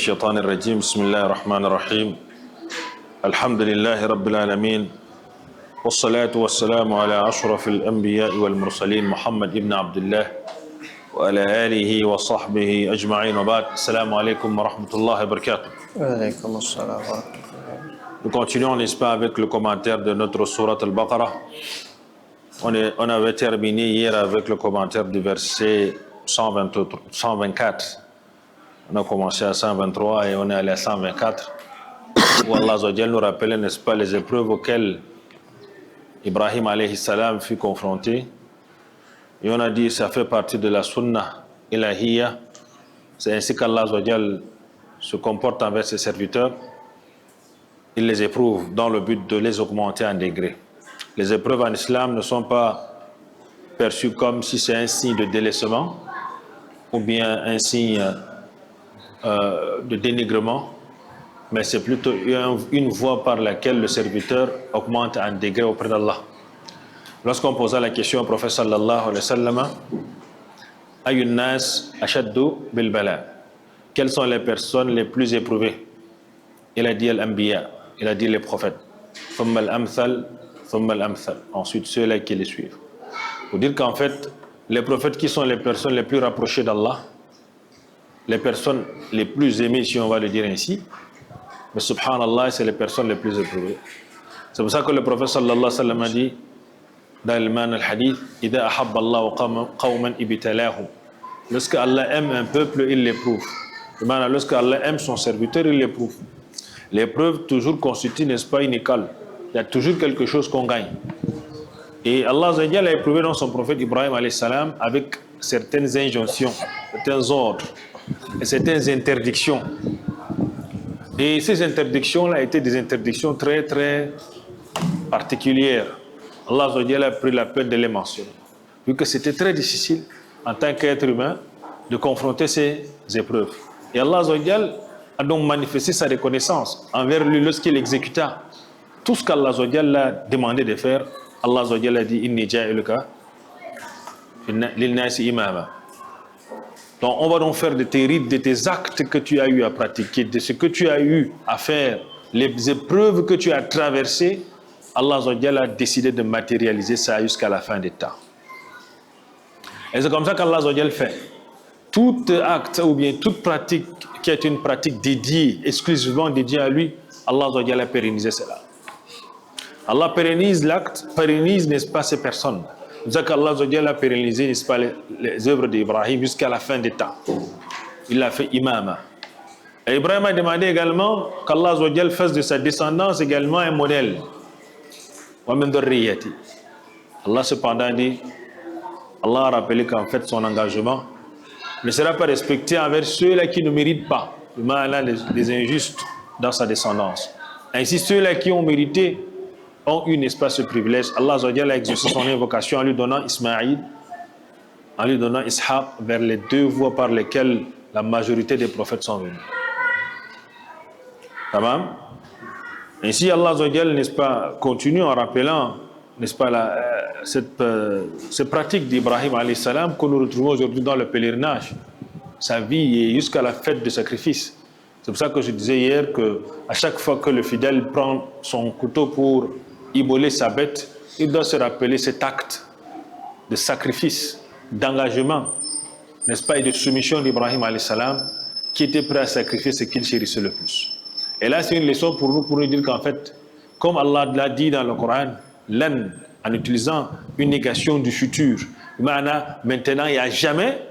الشيطان الرجيم بسم الله الرحمن الرحيم الحمد لله رب العالمين والصلاة والسلام على أشرف الأنبياء والمرسلين محمد بن عبد الله وعلى آله وصحبه أجمعين وبعد السلام عليكم ورحمة الله وبركاته. Nous continuons, n'est-ce pas, avec le commentaire de notre sourate Al-Baqarah. On avait terminé hier avec le commentaire du verset 124. On a commencé à 123 et on est allé à 124. Où Allah Azzawajal nous rappelait, n'est-ce pas, les épreuves auxquelles Ibrahim alayhi salam fut confronté. Et on a dit ça fait partie de la sunnah ilahiyya. C'est ainsi qu'Allah Azzawajal se comporte envers ses serviteurs. Il les éprouve dans le but de les augmenter en degrés. Les épreuves en islam ne sont pas perçues comme si c'est un signe de délaissement ou bien un signe de dénigrement, mais c'est plutôt une voie par laquelle le serviteur augmente en degré auprès d'Allah. Lorsqu'on posa la question au prophète sallallahu alayhi wa sallam, Ayun nas ashaddu bil bala, quelles sont les personnes les plus éprouvées? Il a dit al-anbiya, il a dit les prophètes. Thumma al-amthal, thumma al-amthal. Ensuite ceux-là qui les suivent. Pour dire qu'en fait, les prophètes qui sont les personnes les plus rapprochées d'Allah, les personnes les plus aimées, si on va le dire ainsi, mais subhanallah, c'est les personnes les plus éprouvées. C'est pour ça que le prophète sallallahu alayhi wa sallam a dit dans le man al-hadith, Ida ahabba Allahu qawman ibtalahum. Lorsque Allah aime un peuple, il l'éprouve. Lorsque Allah aime son serviteur, il l'éprouve. L'épreuve toujours constitue, n'est-ce pas, une école. Il y a toujours quelque chose qu'on gagne. Et Allah a éprouvé dans son prophète Ibrahim alayhi salam avec certaines injonctions, certains ordres et certaines interdictions. Et ces interdictions-là étaient des interdictions très très particulières. Allah a pris la peine de les mentionner. Vu que c'était très difficile en tant qu'être humain de confronter ces épreuves. Et Allah a donc manifesté sa reconnaissance envers lui lorsqu'il exécuta tout ce qu'Allah l'a demandé de faire. Allah a dit Inni ja'iluka lin-nasi imama. Donc on va donc faire de tes rites, de tes actes que tu as eu à pratiquer, de ce que tu as eu à faire, les épreuves que tu as traversées, Allah a décidé de matérialiser ça jusqu'à la fin des temps. Et c'est comme ça qu'Allah fait. Tout acte ou bien toute pratique qui est une pratique dédiée, exclusivement dédiée à lui, Allah a pérennisé cela. Allah pérennise l'acte, pérennise, n'est-ce pas, ces personnes. C'est ça qu'Allah a pérennisé, n'est-ce pas, les œuvres d'Ibrahim jusqu'à la fin des temps. Il l'a fait imama. Et Ibrahim a demandé également qu'Allah fasse de sa descendance également un modèle. Allah cependant dit, Allah a rappelé qu'en fait son engagement ne sera pas respecté envers ceux-là qui ne méritent pas, les injustes dans sa descendance. Ainsi ceux-là qui ont mérité ont eu, n'est-ce pas, ce privilège. Allah a exaucé son invocation en lui donnant Ismaïl, en lui donnant Ishaq, vers les deux voies par lesquelles la majorité des prophètes sont venus. Tamam? Ainsi Allah, n'est-ce pas, continue en rappelant, n'est-ce pas, cette pratique d'Ibrahim alayhi salam que nous retrouvons aujourd'hui dans le pèlerinage, sa vie et jusqu'à la fête de sacrifice. C'est pour ça que je disais hier que à chaque fois que le fidèle prend son couteau pour immoler sa bête, il doit se rappeler cet acte de sacrifice, d'engagement, n'est-ce pas, et de soumission d'Ibrahim alayhi salam, qui était prêt à sacrifier ce qu'il chérissait le plus. Et là, c'est une leçon pour nous dire qu'en fait, comme Allah l'a dit dans le Coran, l'an, en utilisant une négation du futur, maintenant et à jamais,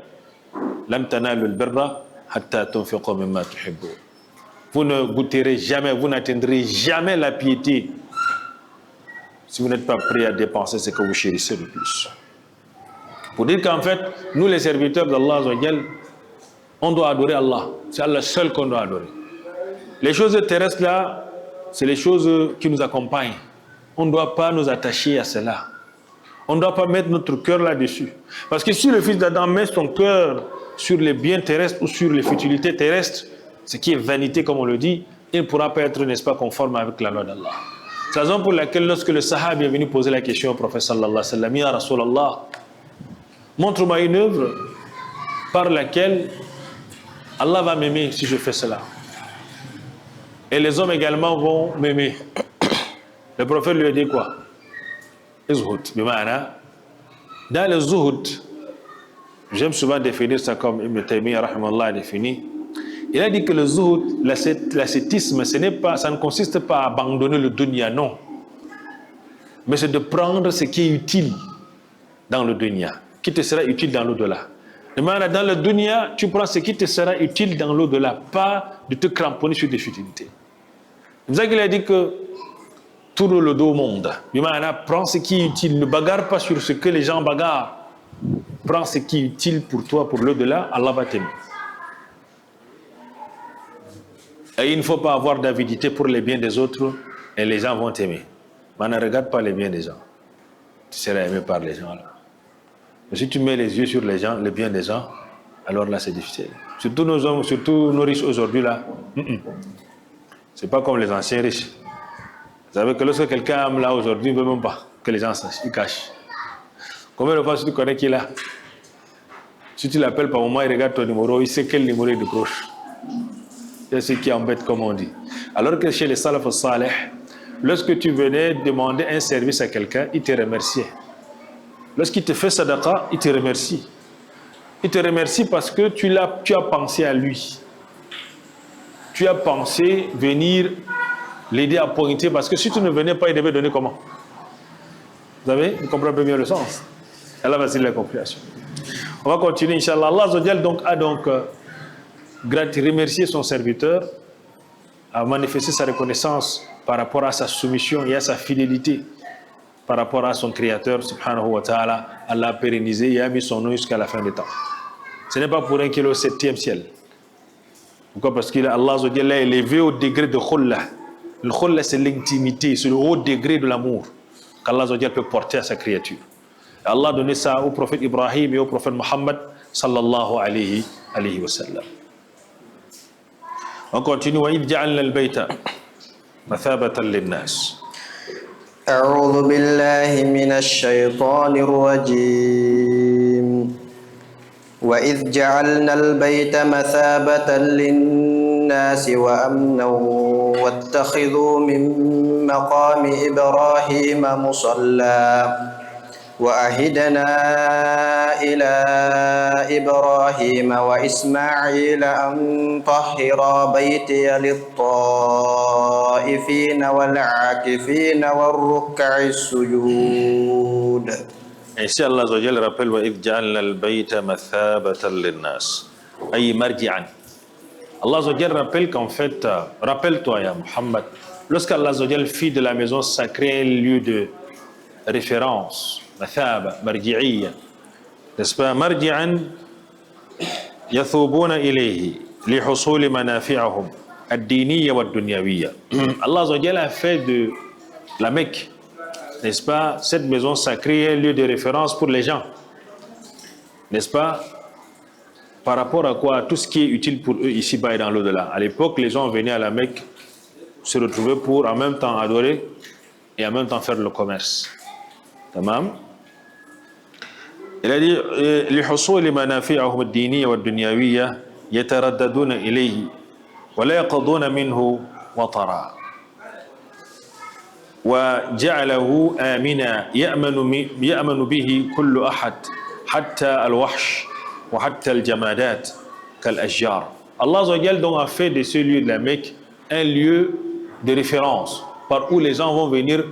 lam tanalul birra hatta tunfiqu mimma tuhibbun. Vous ne goûterez jamais, vous n'atteindrez jamais la piété si vous n'êtes pas prêt à dépenser ce que vous chérissez le plus. Pour dire qu'en fait, nous les serviteurs d'Allah, on doit adorer Allah. C'est Allah seul qu'on doit adorer. Les choses terrestres là, c'est les choses qui nous accompagnent. On ne doit pas nous attacher à cela. On ne doit pas mettre notre cœur là-dessus. Parce que si le fils d'Adam met son cœur sur les biens terrestres ou sur les futilités terrestres, ce qui est vanité comme on le dit, il ne pourra pas être, n'est-ce pas, conforme avec la loi d'Allah. C'est la raison pour laquelle lorsque le Sahaba est venu poser la question au prophète sallallahu alayhi wa sallam, Ya Rasulallah, montre-moi une œuvre par laquelle Allah va m'aimer si je fais cela. Et les hommes également vont m'aimer. Le prophète lui a dit quoi? Zuhud. Dans le zuhud, j'aime souvent définir ça comme Ibn Taymiyyah rahimahullah a défini. Il a dit que le zuhud, l'ascétisme, ça ne consiste pas à abandonner le dunya, non. Mais c'est de prendre ce qui est utile dans le dunya, qui te sera utile dans l'au-delà. Dans le dunya, tu prends ce qui te sera utile dans l'au-delà, pas de te cramponner sur des futilités. C'est pour ça qu'il a dit que tourne le dos au monde. Prends ce qui est utile, ne bagarre pas sur ce que les gens bagarrent. Prends ce qui est utile pour toi, pour l'au-delà, Allah va t'aimer. Et il ne faut pas avoir d'avidité pour les biens des autres et les gens vont t'aimer. Mais ne regarde pas les biens des gens. Tu seras aimé par les gens là. Mais si tu mets les yeux sur les gens, les biens des gens, alors là c'est difficile. Surtout nos hommes, surtout nos riches aujourd'hui là. C'est pas comme les anciens riches. Vous savez que lorsque quelqu'un aime là aujourd'hui, il ne veut même pas que les gens sachent, il cache. Combien de fois tu connais qui est là? Si tu l'appelles par moment, il regarde ton numéro, il sait quel numéro il décroche. C'est ce qui embête, comme on dit. Alors que chez les salaf salih, lorsque tu venais demander un service à quelqu'un, il te remerciait. Lorsqu'il te fait sadaqa, il te remercie. Il te remercie parce que tu as pensé à lui. Tu as pensé venir l'aider à pointer, parce que si tu ne venais pas, il devait donner comment? Vous savez, vous comprenez bien le sens. Allah va la compréhension. On va continuer, Inch'Allah. Allah a donc remercié son serviteur, a manifesté sa reconnaissance par rapport à sa soumission et à sa fidélité par rapport à son créateur, subhanahu wa ta'ala. Allah a pérennisé et a mis son nom jusqu'à la fin des temps. Ce n'est pas pour rien qu'il est au 7e ciel. Pourquoi? Parce qu'Allah a élevé au degré de khulla. Le khulla, c'est l'intimité, c'est le haut degré de l'amour qu'Allah peut porter à sa créature. Et Allah a donné ça au prophète Ibrahim et au prophète Muhammad sallallahu alayhi wa sallam. On continue. وَإِذْ جَعَلْنَا الْبَيْتَ مَثَابَةً لِلنَّاسِ. أعوذ بالله من الشيطان الرجيم. وإذ جعلنا البيت مثابة للناس وأمنا واتخذوا من مقام إبراهيم مصلى وأهدنا إلى إبراهيم وإسماعيل أن طهرا بيتي للطائفين والعاكفين والركع السجود. Ainsi Allah rappelle وَإِذْ جَعَلْنَا الْبَيْتَ مَثَابَةً لِلنَّاسِ أي مرجعا. Allah rappelle qu'en fait, rappelle-toi ya Muhammad, lorsqu'Allah fit de la maison sacrée un lieu de référence, مثابة مرجعية, n'est-ce pas? مرجعا يثوبون إليه لحصول منافعهم الدينية والدنيوية. Allah a fait de la Mecque, n'est-ce pas, cette maison sacrée un lieu de référence pour les gens, n'est-ce pas, par rapport à quoi? Tout ce qui est utile pour eux ici-bas et dans l'au-delà. À l'époque, les gens venaient à la Mecque se retrouver pour en même temps adorer et en même temps faire le commerce. Tamam. Il a dit لحصول منافعهم الدينية والدنيوية يترددون إليه ولا يقضون منه وطرا وجعله آمنا يأمن به كل أحد حتى الوحش وحتى الجمادات كالأشجار. Allah donc a fait de ce lieu de la Mecque un lieu de référence par où les gens vont venir,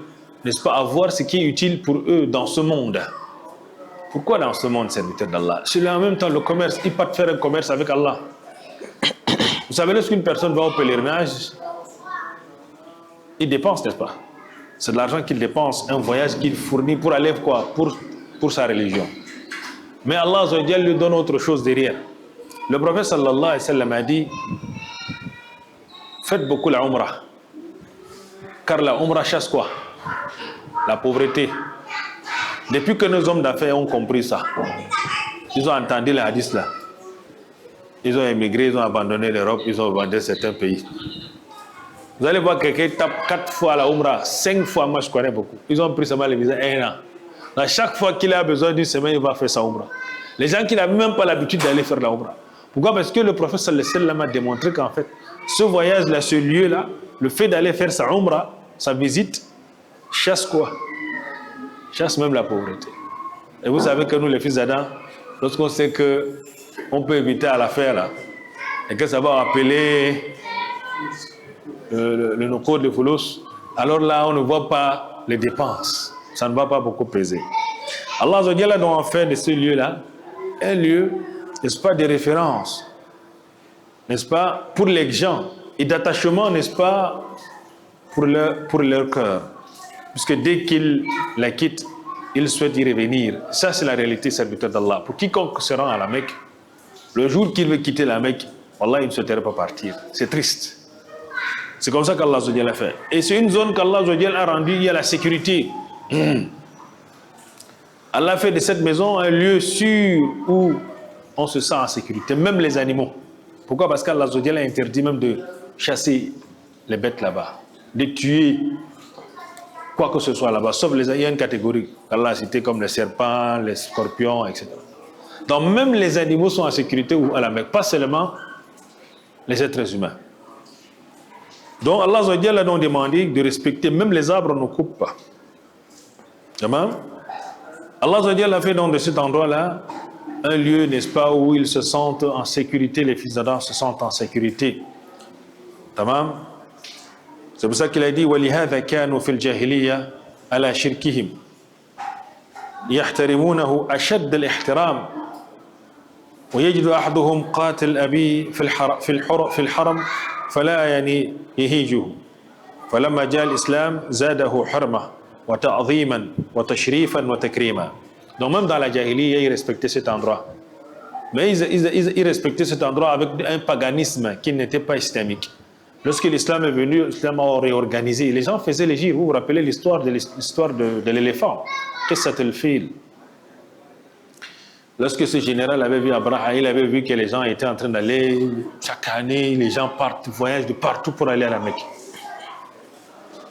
n'est-ce pas, avoir ce qui est utile pour eux dans ce monde. Pourquoi dans ce monde, serviteur d'Allah? C'est en même temps le commerce. Il part faire un commerce avec Allah. Vous savez, lorsqu'une personne va au pèlerinage, il dépense, n'est-ce pas? C'est de l'argent qu'il dépense, un voyage qu'il fournit pour aller quoi? Pour sa religion. Mais Allah lui donne autre chose derrière. Le prophète sallallahu alayhi wa sallam a dit: faites beaucoup la umrah. Car la umrah chasse quoi? La pauvreté. Depuis que nos hommes d'affaires ont compris ça, ils ont entendu les hadiths là. Ils ont émigré, ils ont abandonné l'Europe, ils ont abandonné certains pays. Vous allez voir quelqu'un tape 4 fois la umrah, 5 fois, moi je connais beaucoup. Ils ont pris seulement les visas 1 an. À chaque fois qu'il a besoin d'une semaine, il va faire sa umrah. Les gens qui n'avaient même pas l'habitude d'aller faire la umrah. Pourquoi? Parce que le prophète sallallahu alayhi wa sallam a démontré qu'en fait, ce voyage-là, ce lieu-là, le fait d'aller faire sa umrah, sa visite, chasse quoi? Chasse même la pauvreté. Et vous savez que nous, les fils d'Adam, lorsqu'on sait qu'on peut éviter à la faire là, et que ça va appeler le code de Foulos, alors là, on ne voit pas les dépenses. Ça ne va pas beaucoup peser. Allah Azza wa Jalla doit en faire de ce lieu-là un lieu, n'est-ce pas, de référence, n'est-ce pas, pour les gens, et d'attachement, n'est-ce pas, pour leur cœur. Puisque dès qu'ils la quittent, ils souhaitent y revenir. Ça, c'est la réalité serviteur d'Allah. Pour quiconque se rend à la Mecque, le jour qu'il veut quitter la Mecque, Wallah, il ne souhaiterait pas partir. C'est triste. C'est comme ça qu'Allah Azza wa Jalla fait. Et c'est une zone qu'Allah Azza wa Jalla a rendue, il y a la sécurité. Allah fait de cette maison un lieu sûr où on se sent en sécurité, même les animaux. Pourquoi? Parce qu'Allah Azza wa Jalla a interdit même de chasser les bêtes là-bas, de tuer quoi que ce soit là-bas, sauf il y a une catégorie qu'Allah a citée comme les serpents, les scorpions, etc. Donc même les animaux sont en sécurité à la Mecque, pas seulement les êtres humains. Donc Allah Azza wa Jalla a donc demandé de respecter, même les arbres ne coupent pas. Tamam? Allah Azza wa Jalla a fait donc de cet endroit-là un lieu, n'est-ce pas, où ils se sentent en sécurité, les fils d'Adam se sentent en sécurité. Tamam? C'est pour ça qu'il a dit وَلِهَذَا كَانُوا فِي الْجَاهِلِيَّةِ عَلَى شِرْكِهِمْ يَحْتَرِمُونَهُ أَشَدَّ الْإِحْتِرَامِ ويجد أحدهم قاتل أبي في الحرم فلا يعني يهيجه فلما جاء الإسلام زاده حرمة وتعظيما وتشريفا وتكريما. Donc même dans la Jahiliya, ils respectaient cet endroit. Mais ils respectaient cet endroit avec un paganisme qui n'était pas islamique. Lorsque l'islam est venu, l'islam a réorganisé. Les gens faisaient les gires. Vous vous rappelez l'histoire de l'éléphant. Qu'est-ce que c'est le fil? Lorsque ce général avait vu Abraha, il avait vu que les gens étaient en train d'aller, chaque année, les gens voyagent de partout pour aller à la Mecque.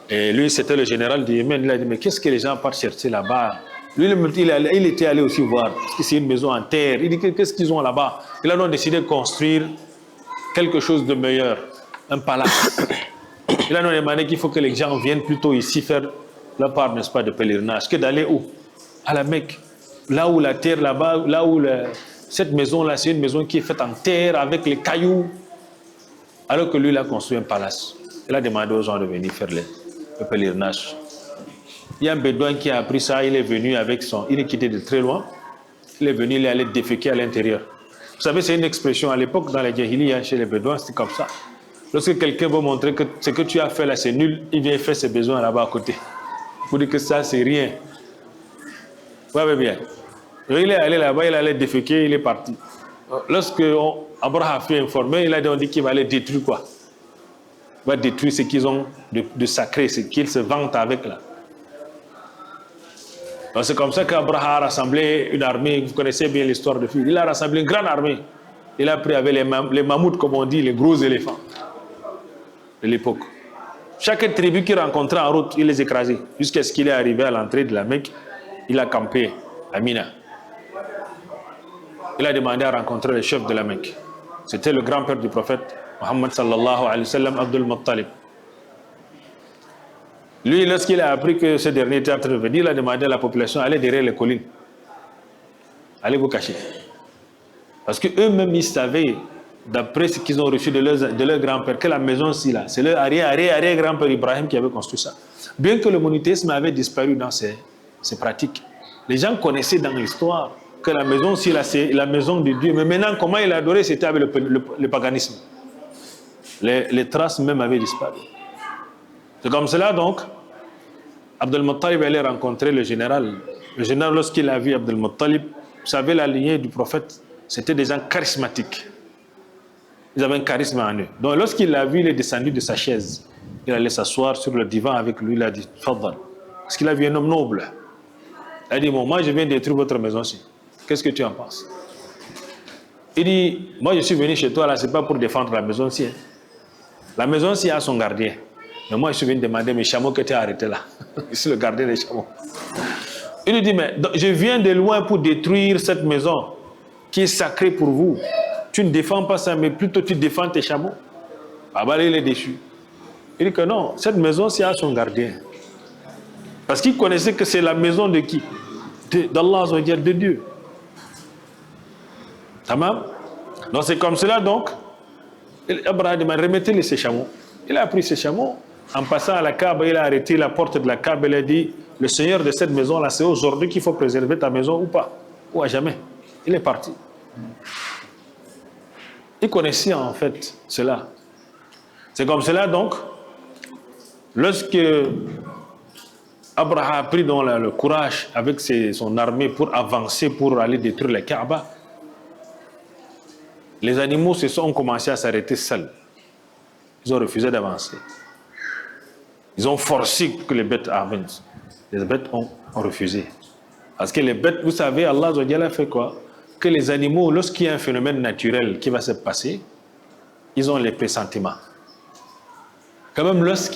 Et lui, c'était le général du Yémen. Il a dit, mais qu'est-ce que les gens partent chercher là-bas? Lui, il était allé aussi voir, parce que c'est une maison en terre. Il dit, qu'est-ce qu'ils ont là-bas? Il a donc décidé de construire quelque chose de meilleur, un palace. Il a donc demandé qu'il faut que les gens viennent plutôt ici faire leur part, n'est-ce pas, de pèlerinage, que d'aller où? À la Mecque. Là où la terre, là-bas, cette maison-là, c'est une maison qui est faite en terre avec les cailloux. Alors que lui, il a construit un palace. Il a demandé aux gens de venir faire le pèlerinage. Il y a un bédouin qui a appris ça, il est venu avec il est quitté de très loin. Il est venu, il est allé déféquer à l'intérieur. Vous savez, c'est une expression à l'époque, dans les Jahiliya, chez les bédouins, c'était comme ça. Lorsque quelqu'un veut montrer que ce que tu as fait là, c'est nul, il vient faire ses besoins là-bas à côté. Pour dire que ça, c'est rien. Vous voyez bien. Il est allé là-bas, il allait déféquer, il est parti. Lorsque Abraham a fait informer, il a dit qu'il va aller détruire quoi? Il va détruire ce qu'ils ont de sacré, ce qu'ils se vantent avec là. C'est comme ça qu'Abraham a rassemblé une armée. Vous connaissez bien l'histoire de Fil. Il a rassemblé une grande armée. Il a pris avec les mammouths, comme on dit, les gros éléphants de l'époque. Chaque tribu qu'il rencontrait en route, il les écrasait. Jusqu'à ce qu'il est arrivé à l'entrée de la Mecque, il a campé à Mina. Il a demandé à rencontrer le chef de la Mecque. C'était le grand-père du prophète, Muhammad sallallahu alayhi wa sallam, Abdul Muttalib. Lui, lorsqu'il a appris que ce dernier était en train de venir, il a demandé à la population d'aller derrière les collines. Allez vous cacher. Parce qu'eux-mêmes, ils savaient, d'après ce qu'ils ont reçu de leur grand-père, que la maison-ci, là, c'est leur arrière-grand-père Ibrahim qui avait construit ça. Bien que le monothéisme avait disparu dans ces pratiques, les gens connaissaient dans l'histoire que la maison-ci, là, c'est la maison de Dieu. Mais maintenant, comment il adorait, c'était avec le paganisme. Les traces même avaient disparu. C'est comme cela, donc, Abdel Muttalib allait rencontrer le général. Le général, lorsqu'il a vu Abdel Muttalib, vous savez, la lignée du prophète, c'était des gens charismatiques. Ils avaient un charisme en eux. Donc, lorsqu'il l'a vu, il est descendu de sa chaise. Il allait s'asseoir sur le divan avec lui. Il a dit, Fadal. Parce qu'il a vu un homme noble. Il a dit, bon, moi, je viens détruire votre maison-ci. Qu'est-ce que tu en penses? Il dit, moi, je suis venu chez toi, là, ce n'est pas pour défendre la maison-ci. Hein. La maison-ci a son gardien. Mais moi, je suis venu demander mes chameaux que tu as arrêtés là. Je suis le gardien des chameaux. Il lui dit, mais je viens de loin pour détruire cette maison qui est sacrée pour vous. Tu ne défends pas ça, mais plutôt tu défends tes chameaux. Ah bah, il est déçu. Il dit que non, cette maison-ci a son gardien. Parce qu'il connaissait que c'est la maison de qui? D'Allah, de Dieu. Tamam? Donc c'est comme cela donc. Abraham m'a remettez ses chameaux. Il a pris ses chameaux. En passant à la Kaaba, il a arrêté la porte de la Kaaba. Il a dit, le Seigneur de cette maison-là, c'est aujourd'hui qu'il faut préserver ta maison ou pas? Ou à jamais? Il est parti. Il connaissait en fait cela. C'est comme cela donc, lorsque Abraham a pris donc le courage avec son armée pour avancer, pour aller détruire la Kaaba, les animaux ont commencé à s'arrêter seuls. Ils ont refusé d'avancer. Ils ont forcé que les bêtes avancent. Les bêtes ont refusé. Parce que les bêtes, vous savez, Allah a fait quoi? Que les animaux, lorsqu'il y a un phénomène naturel qui va se passer, ils ont les pressentiments. Quand même, lorsque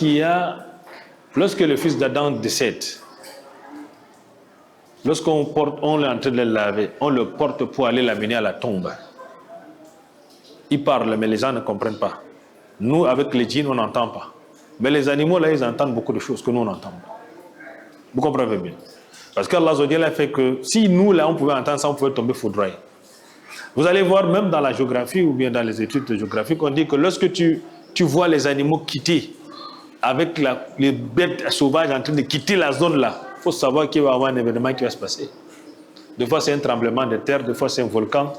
le fils d'Adam décède, lorsqu'on est en train de le laver, on le porte pour aller l'amener à la tombe. Il parle, mais les gens ne comprennent pas. Nous, avec les djinns, on n'entend pas. Mais les animaux, là, ils entendent beaucoup de choses que nous, on n'entend pas. Vous comprenez bien? Parce qu'Allah a fait que si nous, là, on pouvait entendre ça, on pouvait tomber foudroyé. Vous allez voir, même dans la géographie ou bien dans les études de géographie, on dit que lorsque tu vois les animaux quitter, avec les bêtes sauvages en train de quitter la zone là, il faut savoir qu'il va y avoir un événement qui va se passer. Des fois, c'est un tremblement de terre, des fois, c'est un volcan.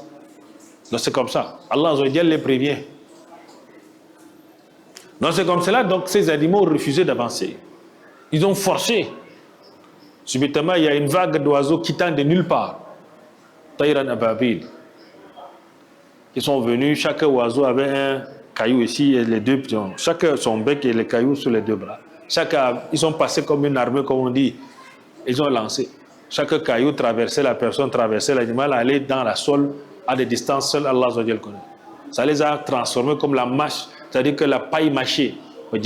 Donc, c'est comme ça. Allah les prévient. Donc, c'est comme cela. Donc, ces animaux ont refusé d'avancer. Ils ont forcé. Subitement, il y a une vague d'oiseaux quittant de nulle part. Tayran Ababil. Ils sont venus, chaque oiseau avait un caillou ici et les deux pions. Chacun son bec et les cailloux sur les deux bras. Ils sont passés comme une armée, comme on dit. Ils ont lancé. Chaque caillou traversait la personne, traversait l'animal, allait dans la sol à des distances seules, Allah le connaît. Ça les a transformés comme la mâche, c'est-à-dire que la paille mâchée. Mais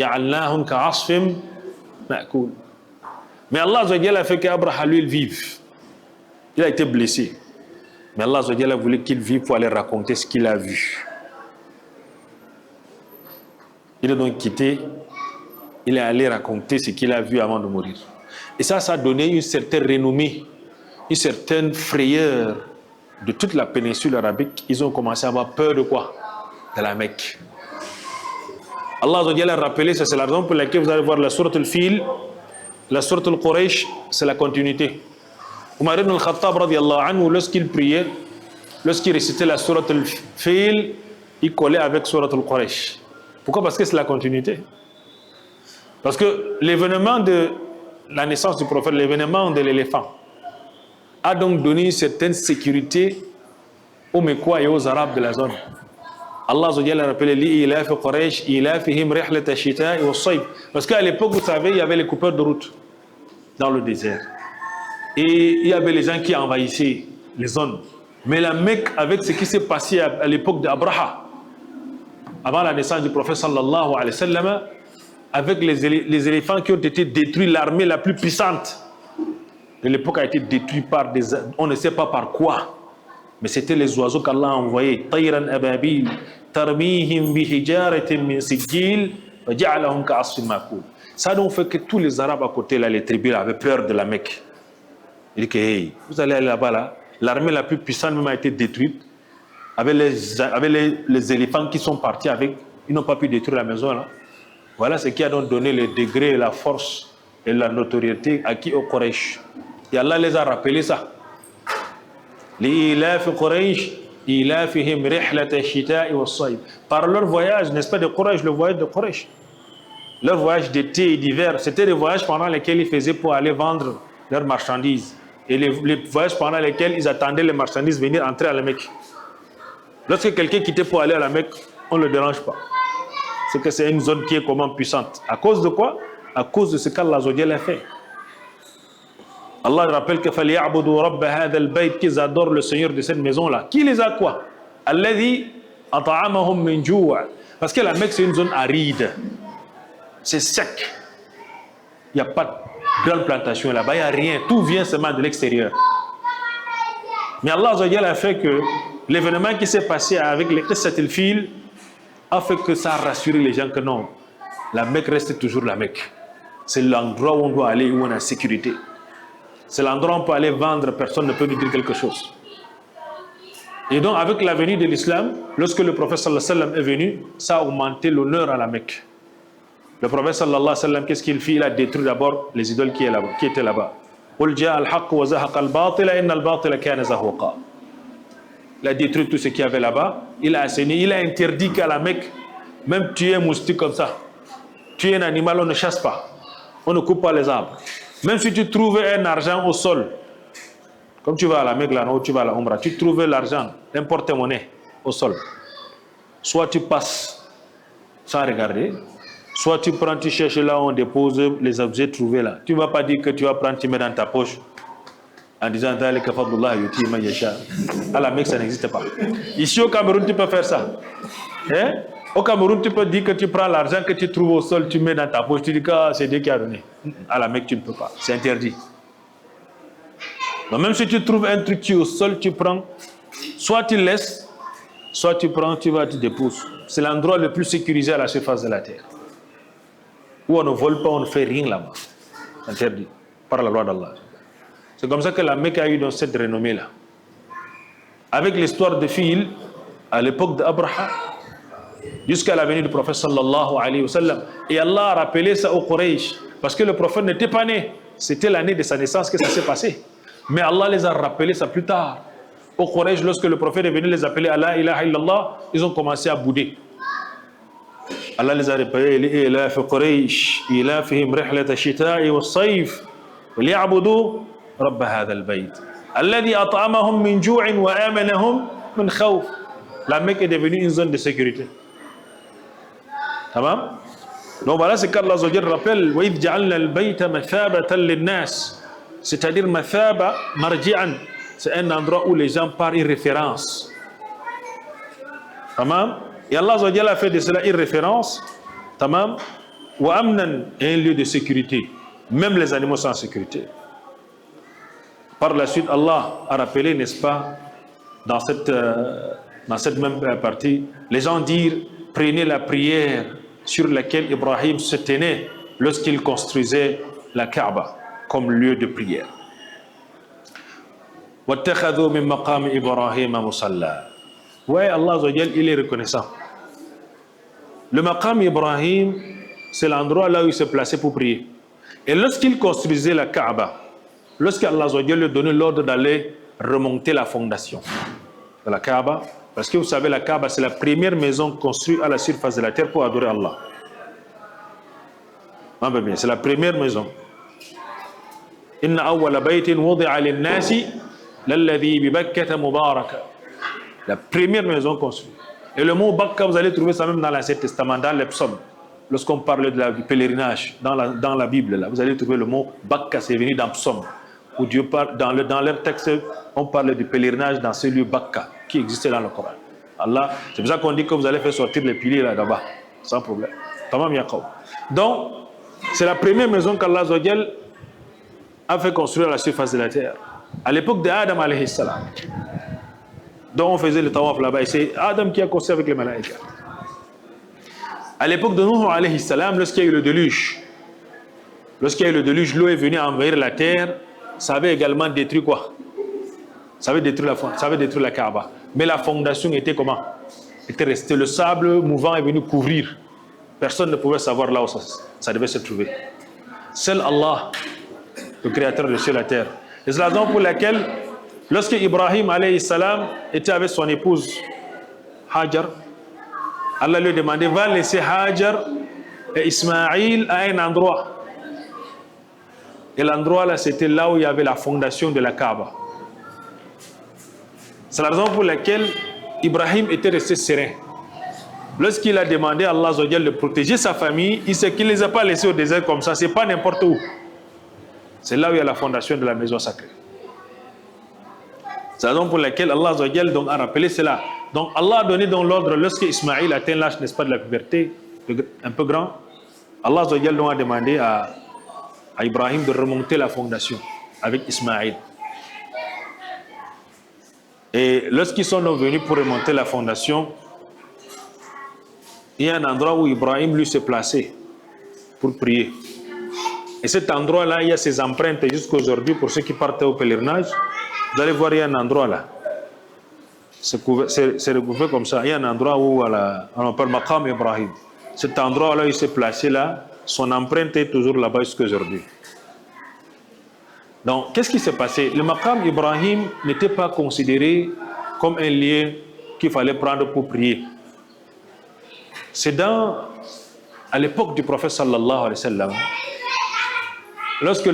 Allah a fait qu'Abraham, lui, il vive. Il a été blessé. Mais Allah a voulu qu'il vive pour aller raconter ce qu'il a vu. Il est donc quitté. Il est allé raconter ce qu'il a vu avant de mourir. Et ça a donné une certaine renommée, une certaine frayeur de toute la péninsule arabique. Ils ont commencé à avoir peur de quoi? De la Mecque. Allah a rappelé, ça c'est la raison pour laquelle vous allez voir la sourate al-Fil, la sourate al-Quraysh, c'est la continuité. Umar ibn al-Khattab, lorsqu'il priait, lorsqu'il récitait la sourate al-Fil, il collait avec sourate al-Quraysh. Pourquoi? Parce que c'est la continuité. Parce que l'événement de la naissance du prophète, l'événement de l'éléphant, a donc donné une certaine sécurité aux Mécois et aux Arabes de la zone. Allah a rappelé l'ilaf Quraysh, ilafihim rihlat ash-shita'i was-sayf. Parce qu'à l'époque, vous savez, il y avait les coupeurs de route dans le désert. Et il y avait les gens qui envahissaient les zones. Mais la Mecque, avec ce qui s'est passé à l'époque d'Abraham, avant la naissance du prophète sallallahu alayhi wa sallam, avec les éléphants qui ont été détruits, l'armée la plus puissante de l'époque a été détruite par on ne sait pas par quoi. Mais c'était les oiseaux qu'Allah a envoyés. Tayran ababil, tarmihim bihijaratin min sijil, wa ja'alahum ka'asfin ma'kul. Ça a donc fait que tous les Arabes à côté, là, les tribus, avaient peur de la Mecque. Il dit que, hey, vous allez aller là-bas, là. L'armée la plus puissante même a été détruite. Avec les éléphants qui sont partis avec, ils n'ont pas pu détruire la maison, là. Voilà ce qui a donc donné le degré, la force et la notoriété à qui? Au Quraysh. Et Allah les a rappelé ça. Par leur voyage, n'est-ce pas, de Quraysh, le voyage de Quraysh. Leur voyage d'été et d'hiver, c'était des voyages pendant lesquels ils faisaient pour aller vendre leurs marchandises. Et les voyages pendant lesquels ils attendaient les marchandises venir entrer à la Mecque. Lorsque quelqu'un quittait pour aller à la Mecque, on ne le dérange pas. C'est que c'est une zone qui est comment puissante. À cause de quoi? À cause de ce qu'Allah a fait. Allah rappelle que فَلْيَعْبُدُوا رَبَّ هَذَا الْبَيْتِ qu'ils adorent le Seigneur de cette maison-là. Qui les a quoi? الَّذِي أَطْعَمَهُم مِّن جُوعٍ. Parce que la Mecque, c'est une zone aride. C'est sec. Il n'y a pas de grande plantation là-bas. Il n'y a rien. Tout vient seulement de l'extérieur. Mais Allah a fait que l'événement qui s'est passé avec les Qissat al-Fil a fait que ça a rassuré les gens que non. la Mecque reste toujours la Mecque. C'est l'endroit où on doit aller, où on a sécurité. C'est l'endroit où on peut aller vendre, personne ne peut nous dire quelque chose. Et donc, avec la venue de l'islam, lorsque le prophète sallallahu alayhi wa sallam est venu, ça a augmenté l'honneur à la Mecque. Le prophète sallallahu alayhi wa sallam, qu'est-ce qu'il fit? Il a détruit d'abord les idoles qui étaient là-bas. Il a détruit tout ce qu'il y avait là-bas. Il a assaini, il a interdit qu'à la Mecque, même tuer un moustique comme ça, tuer un animal, on ne chasse pas. On ne coupe pas les arbres. Même si tu trouves un argent au sol, comme tu vas à la Mecque, là, ou tu vas à la Umrah, tu trouves l'argent, un porte-monnaie au sol. Soit tu passes sans regarder, soit tu prends, tu cherches là où on dépose les objets trouvés là. Tu ne vas pas dire que tu vas prendre, tu mets dans ta poche en disant à la Mecque, ça n'existe pas. Ici au Cameroun, tu peux faire ça. Hein? Au Cameroun, tu peux dire que tu prends l'argent que tu trouves au sol, tu mets dans ta poche, tu dis que c'est Dieu qui a donné. À la Mecque, tu ne peux pas. C'est interdit. Donc même si tu trouves un truc au sol, tu prends, soit tu laisses, soit tu prends, tu vas, tu déposes. C'est l'endroit le plus sécurisé à la surface de la terre. Où on ne vole pas, on ne fait rien là-bas. Interdit par la loi d'Allah. C'est comme ça que la Mecque a eu dans cette renommée-là. Avec l'histoire de Fil, à l'époque d'Abraha, jusqu'à la venue du prophète sallallahu alayhi wa sallam. Et Allah a rappelé ça aux Quraysh, parce que le prophète n'était pas né. C'était l'année de sa naissance que ça s'est passé. Mais Allah les a rappelé ça plus tard. Aux Quraysh, lorsque le prophète est venu les appeler à la ilaha illallah, ils ont commencé à bouder. Allah les a rappelés, إِلَا فِي قُرَيْشٍ إِلَافِهِمْ رِحْلَةَ الشِّتَاءِ وَالصَّيْفِ وَلْيَعْبُدُوا رَبَّ هَذَا الْبَيْتِ الَّذِي أَطْعَمَهُم مِّن جُوعٍ وَآمَنَهُم مِّن خَوْفٍ. La Mecque est devenue une zone de sécurité. Tamam? Donc voilà ce qu'Allah rappelle, وَإِذْ جَعَلْنَا الْبَيْتَ مَثَابَةً لِلنَّاسِ, c'est-à-dire mathaba, marji'an, c'est un endroit où les gens parlent une référence. Tamam? Et Allah a fait de cela une référence. Tamam? Wa amnan, un lieu de sécurité. Même les animaux sont en sécurité. Par la suite, Allah a rappelé, n'est-ce pas, dans cette même partie, les gens dirent, prenez la prière sur laquelle Ibrahim se tenait lorsqu'il construisait la Kaaba comme lieu de prière. وَاتَّخَذُوا مِن مَّقَامِ إِبْرَاهِيمَ مُصَلَّى. Ouais, Allah il est reconnaissant. Le maqam Ibrahim, c'est l'endroit là où il se plaçait pour prier. Et lorsqu'il construisait la Kaaba, lorsqu'Allah lui donnait l'ordre d'aller remonter la fondation de la Kaaba, parce que vous savez, la Kaaba, c'est la première maison construite à la surface de la terre pour adorer Allah. C'est la première maison. Inna awwala baytin wudi'a lin-nasi lalladhi bi Bakkata mubaraka. La première maison construite. Et le mot Bakka, vous allez trouver ça même dans l'Ancien Testament, dans les psaumes. Lorsqu'on parle du pèlerinage, dans la Bible, là, vous allez trouver le mot Bakka, c'est venu dans psaume. Où Dieu parle, dans leur texte, on parle du pèlerinage dans ce lieu Bakka, qui existait dans le Coran. Allah, c'est pour ça qu'on dit que vous allez faire sortir les piliers là-bas, sans problème. Tamam Yaqaw. Donc, c'est la première maison qu'Allah a fait construire à la surface de la terre. À l'époque d'Adam alayhi salam. Donc on faisait le tawaf là-bas et c'est Adam qui a construit avec les malaïkas. À l'époque de Nuh alayhi salam, lorsqu'il y a eu le déluge, l'eau est venue envahir la terre, ça avait également détruit quoi? Ça avait détruit la Kaaba. Mais la fondation était comment? Était restée. Le sable mouvant est venu couvrir. Personne ne pouvait savoir là où ça devait se trouver. Seul Allah, le créateur de ciel et la terre. Et c'est la raison pour laquelle, lorsque Ibrahim alayhi salam était avec son épouse Hajar, Allah lui demandait, va laisser Hajar et Ismaïl à un endroit. Et l'endroit là, c'était là où il y avait la fondation de la Kaaba. C'est la raison pour laquelle Ibrahim était resté serein. Lorsqu'il a demandé à Allah de protéger sa famille, il sait qu'il ne les a pas laissés au désert comme ça, c'est pas n'importe où. C'est là où il y a la fondation de la maison sacrée. C'est la raison pour laquelle Allah donc a rappelé cela. Donc Allah a donné dans l'ordre, lorsque Ismaïl atteint l'âge, n'est-ce pas, de la puberté, un peu grand, Allah donc a demandé à Ibrahim de remonter la fondation avec Ismaïl. Et lorsqu'ils sont venus pour remonter la fondation, il y a un endroit où Ibrahim lui s'est placé. pour prier. Et cet endroit-là, il y a ses empreintes jusqu'aujourd'hui pour ceux qui partent au pèlerinage. Vous allez voir, il y a un endroit là. C'est recouvert comme ça. Il y a un endroit où on appelle Maqam Ibrahim. Cet endroit-là, il s'est placé là. Son empreinte est toujours là-bas jusqu'aujourd'hui. Donc, qu'est-ce qui s'est passé? Le Maqam Ibrahim n'était pas considéré comme un lieu qu'il fallait prendre pour prier. C'est à l'époque du prophète sallallahu alayhi wa sallam, lorsque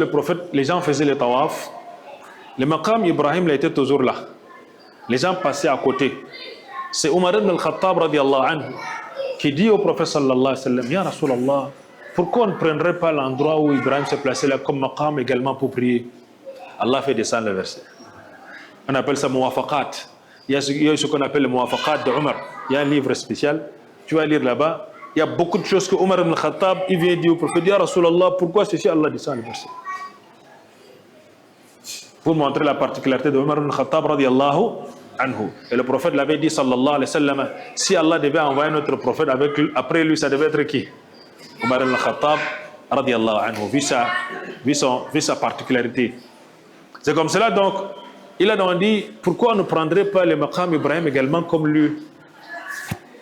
les gens faisaient le tawaf, le Maqam Ibrahim était toujours là. Les gens passaient à côté. C'est Omar ibn al-Khattab radiallahu anhu qui dit au prophète sallallahu alayhi wa sallam, Ya Rasulallah, pourquoi on ne prendrait pas l'endroit où Ibrahim s'est placé là comme maqam également pour prier? Allah fait descendre le verset. On appelle ça muwafaqat. Il y a ce qu'on appelle le muwafaqat de Omar. Il y a un livre spécial. Tu vas lire là-bas. Il y a beaucoup de choses que Omar ibn Khattab, il vient dire au prophète, Ya Rasulallah, pourquoi ceci? Allah descend le verset. Pour montrer la particularité de Omar ibn Khattab radiallahu anhu. Et le prophète l'avait dit sallallahu alayhi wa sallam, si Allah devait envoyer notre prophète après lui, ça devait être qui? Omar ibn Khattab radiallahu anhu, vu sa particularité. C'est comme cela donc, il a donc dit, pourquoi on ne prendrait pas le maqam Ibrahim également comme lieu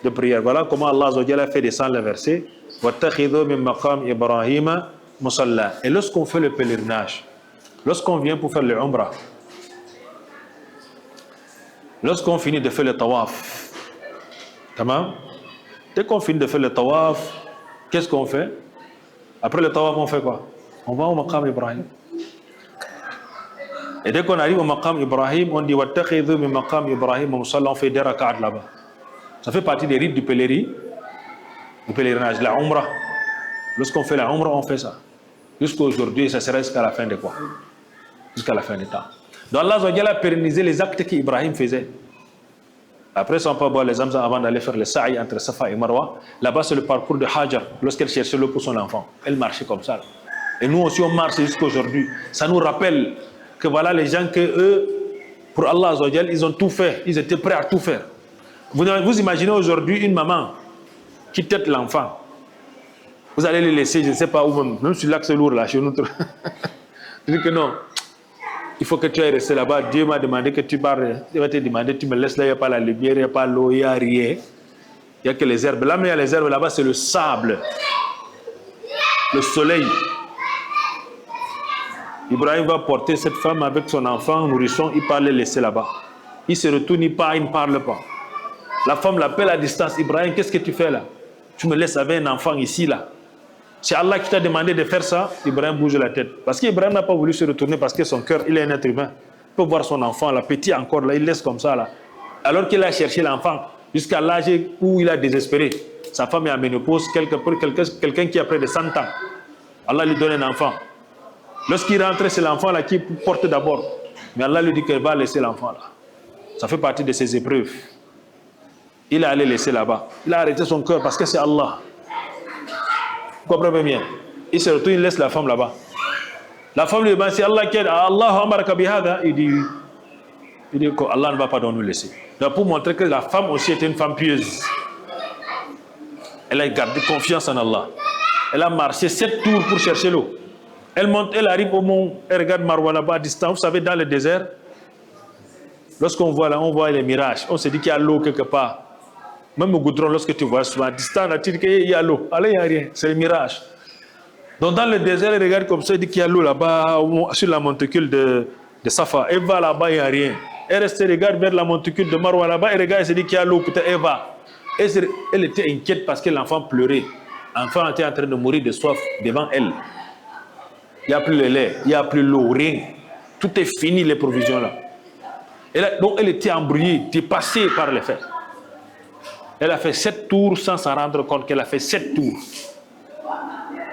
de prière? Voilà comment Allah Azza wa Jalla a fait descendre le verset. وَاتَّخِذُوا مِن مَقَامِ إِبْرَاهِيمَ مُصَلَّى. Et lorsqu'on fait le pèlerinage, lorsqu'on vient pour faire le umrah, lorsqu'on finit de faire le tawaf, tamam? Dès qu'on finit de faire le tawaf, qu'est-ce qu'on fait? Après le tawaf, on fait quoi? On va au maqam Ibrahim. Et dès qu'on arrive au maqam Ibrahim, on dit وَاتَّخِذُوا مِن مَقَامِ إِبْرَاهِيمَ مُصَلَّى. On fait des rak'at là-bas. Ça fait partie des rites du pèlerinage, la umrah. Lorsqu'on fait la umrah, on fait ça. Jusqu'aujourd'hui, ça sera jusqu'à la fin de quoi? Jusqu'à la fin du temps. Donc Allah a pérennisé les actes qu'Ibrahim faisait. Après, si on peut boire les âmes avant d'aller faire le sa'i entre Safa et Marwa, là-bas c'est le parcours de Hajar, lorsqu'elle cherchait l'eau pour son enfant. Elle marchait comme ça. Et nous aussi on marche jusqu'aujourd'hui. Ça nous rappelle que voilà les gens que eux, pour Allah, ils ont tout fait. Ils étaient prêts à tout faire. Vous imaginez aujourd'hui une maman qui tète l'enfant. Vous allez le laisser, je ne sais pas où, même sur l'axe lourd là, chez nous. Je dis que non. Il faut que tu ailles rester là-bas. Dieu m'a demandé que tu parles. Il va te demander, tu me laisses là, il n'y a pas la lumière, il n'y a pas l'eau, il n'y a rien. Il n'y a que les herbes. Là, mais il y a les herbes là-bas, c'est le sable. Le soleil. Ibrahim va porter cette femme avec son enfant, nourrisson, il part les laisser là-bas. Il se retourne, il ne parle pas. La femme l'appelle à distance. Ibrahim, qu'est-ce que tu fais là? Tu me laisses avec un enfant ici là. C'est Allah qui t'a demandé de faire ça. Ibrahim bouge la tête. Parce qu'Ibrahim n'a pas voulu se retourner parce que son cœur, il est un être humain. Il peut voir son enfant là, petit encore là, il laisse comme ça là. Alors qu'il a cherché l'enfant jusqu'à l'âge où il a désespéré. Sa femme est en ménopause, quelqu'un qui a près de 100 ans. Allah lui donne un enfant. Lorsqu'il rentre, c'est l'enfant là qui porte d'abord. Mais Allah lui dit qu'il va laisser l'enfant là. Ça fait partie de ses épreuves. Il est allé laisser là-bas. Il a arrêté son cœur parce que c'est Allah. Vous comprenez bien? Il se retourne, il laisse la femme là-bas. La femme lui dit, c'est Allah qui aide. Allah amaraka bihada. Il dit qu'Allah ne va pas nous laisser. Donc pour montrer que la femme aussi était une femme pieuse. Elle a gardé confiance en Allah. Elle a marché 7 tours pour chercher l'eau. Elle monte, elle arrive au mont, elle regarde Marwa là-bas à distance. Vous savez, dans le désert, lorsqu'on voit là, on voit les mirages. On se dit qu'il y a l'eau quelque part. Même au goudron, lorsque tu vois souvent à distance, tu dis qu'il y a l'eau. Allez, il n'y a rien. C'est le mirage. Donc dans le désert, elle regarde comme ça, elle dit qu'il y a l'eau là-bas, sur la monticule de Safa. Elle va là-bas, il n'y a rien. Elle reste, elle regarde vers la monticule de Marwa là-bas, elle regarde, elle se dit qu'il y a l'eau, peut-être elle va. Elle était inquiète parce que l'enfant pleurait. L'enfant était en train de mourir de soif devant elle. Il n'y a plus le lait, il n'y a plus l'eau, rien. Tout est fini, les provisions là. Donc elle était embrouillée, dépassée par les faits. Elle a fait 7 tours sans s'en rendre compte qu'elle a fait 7 tours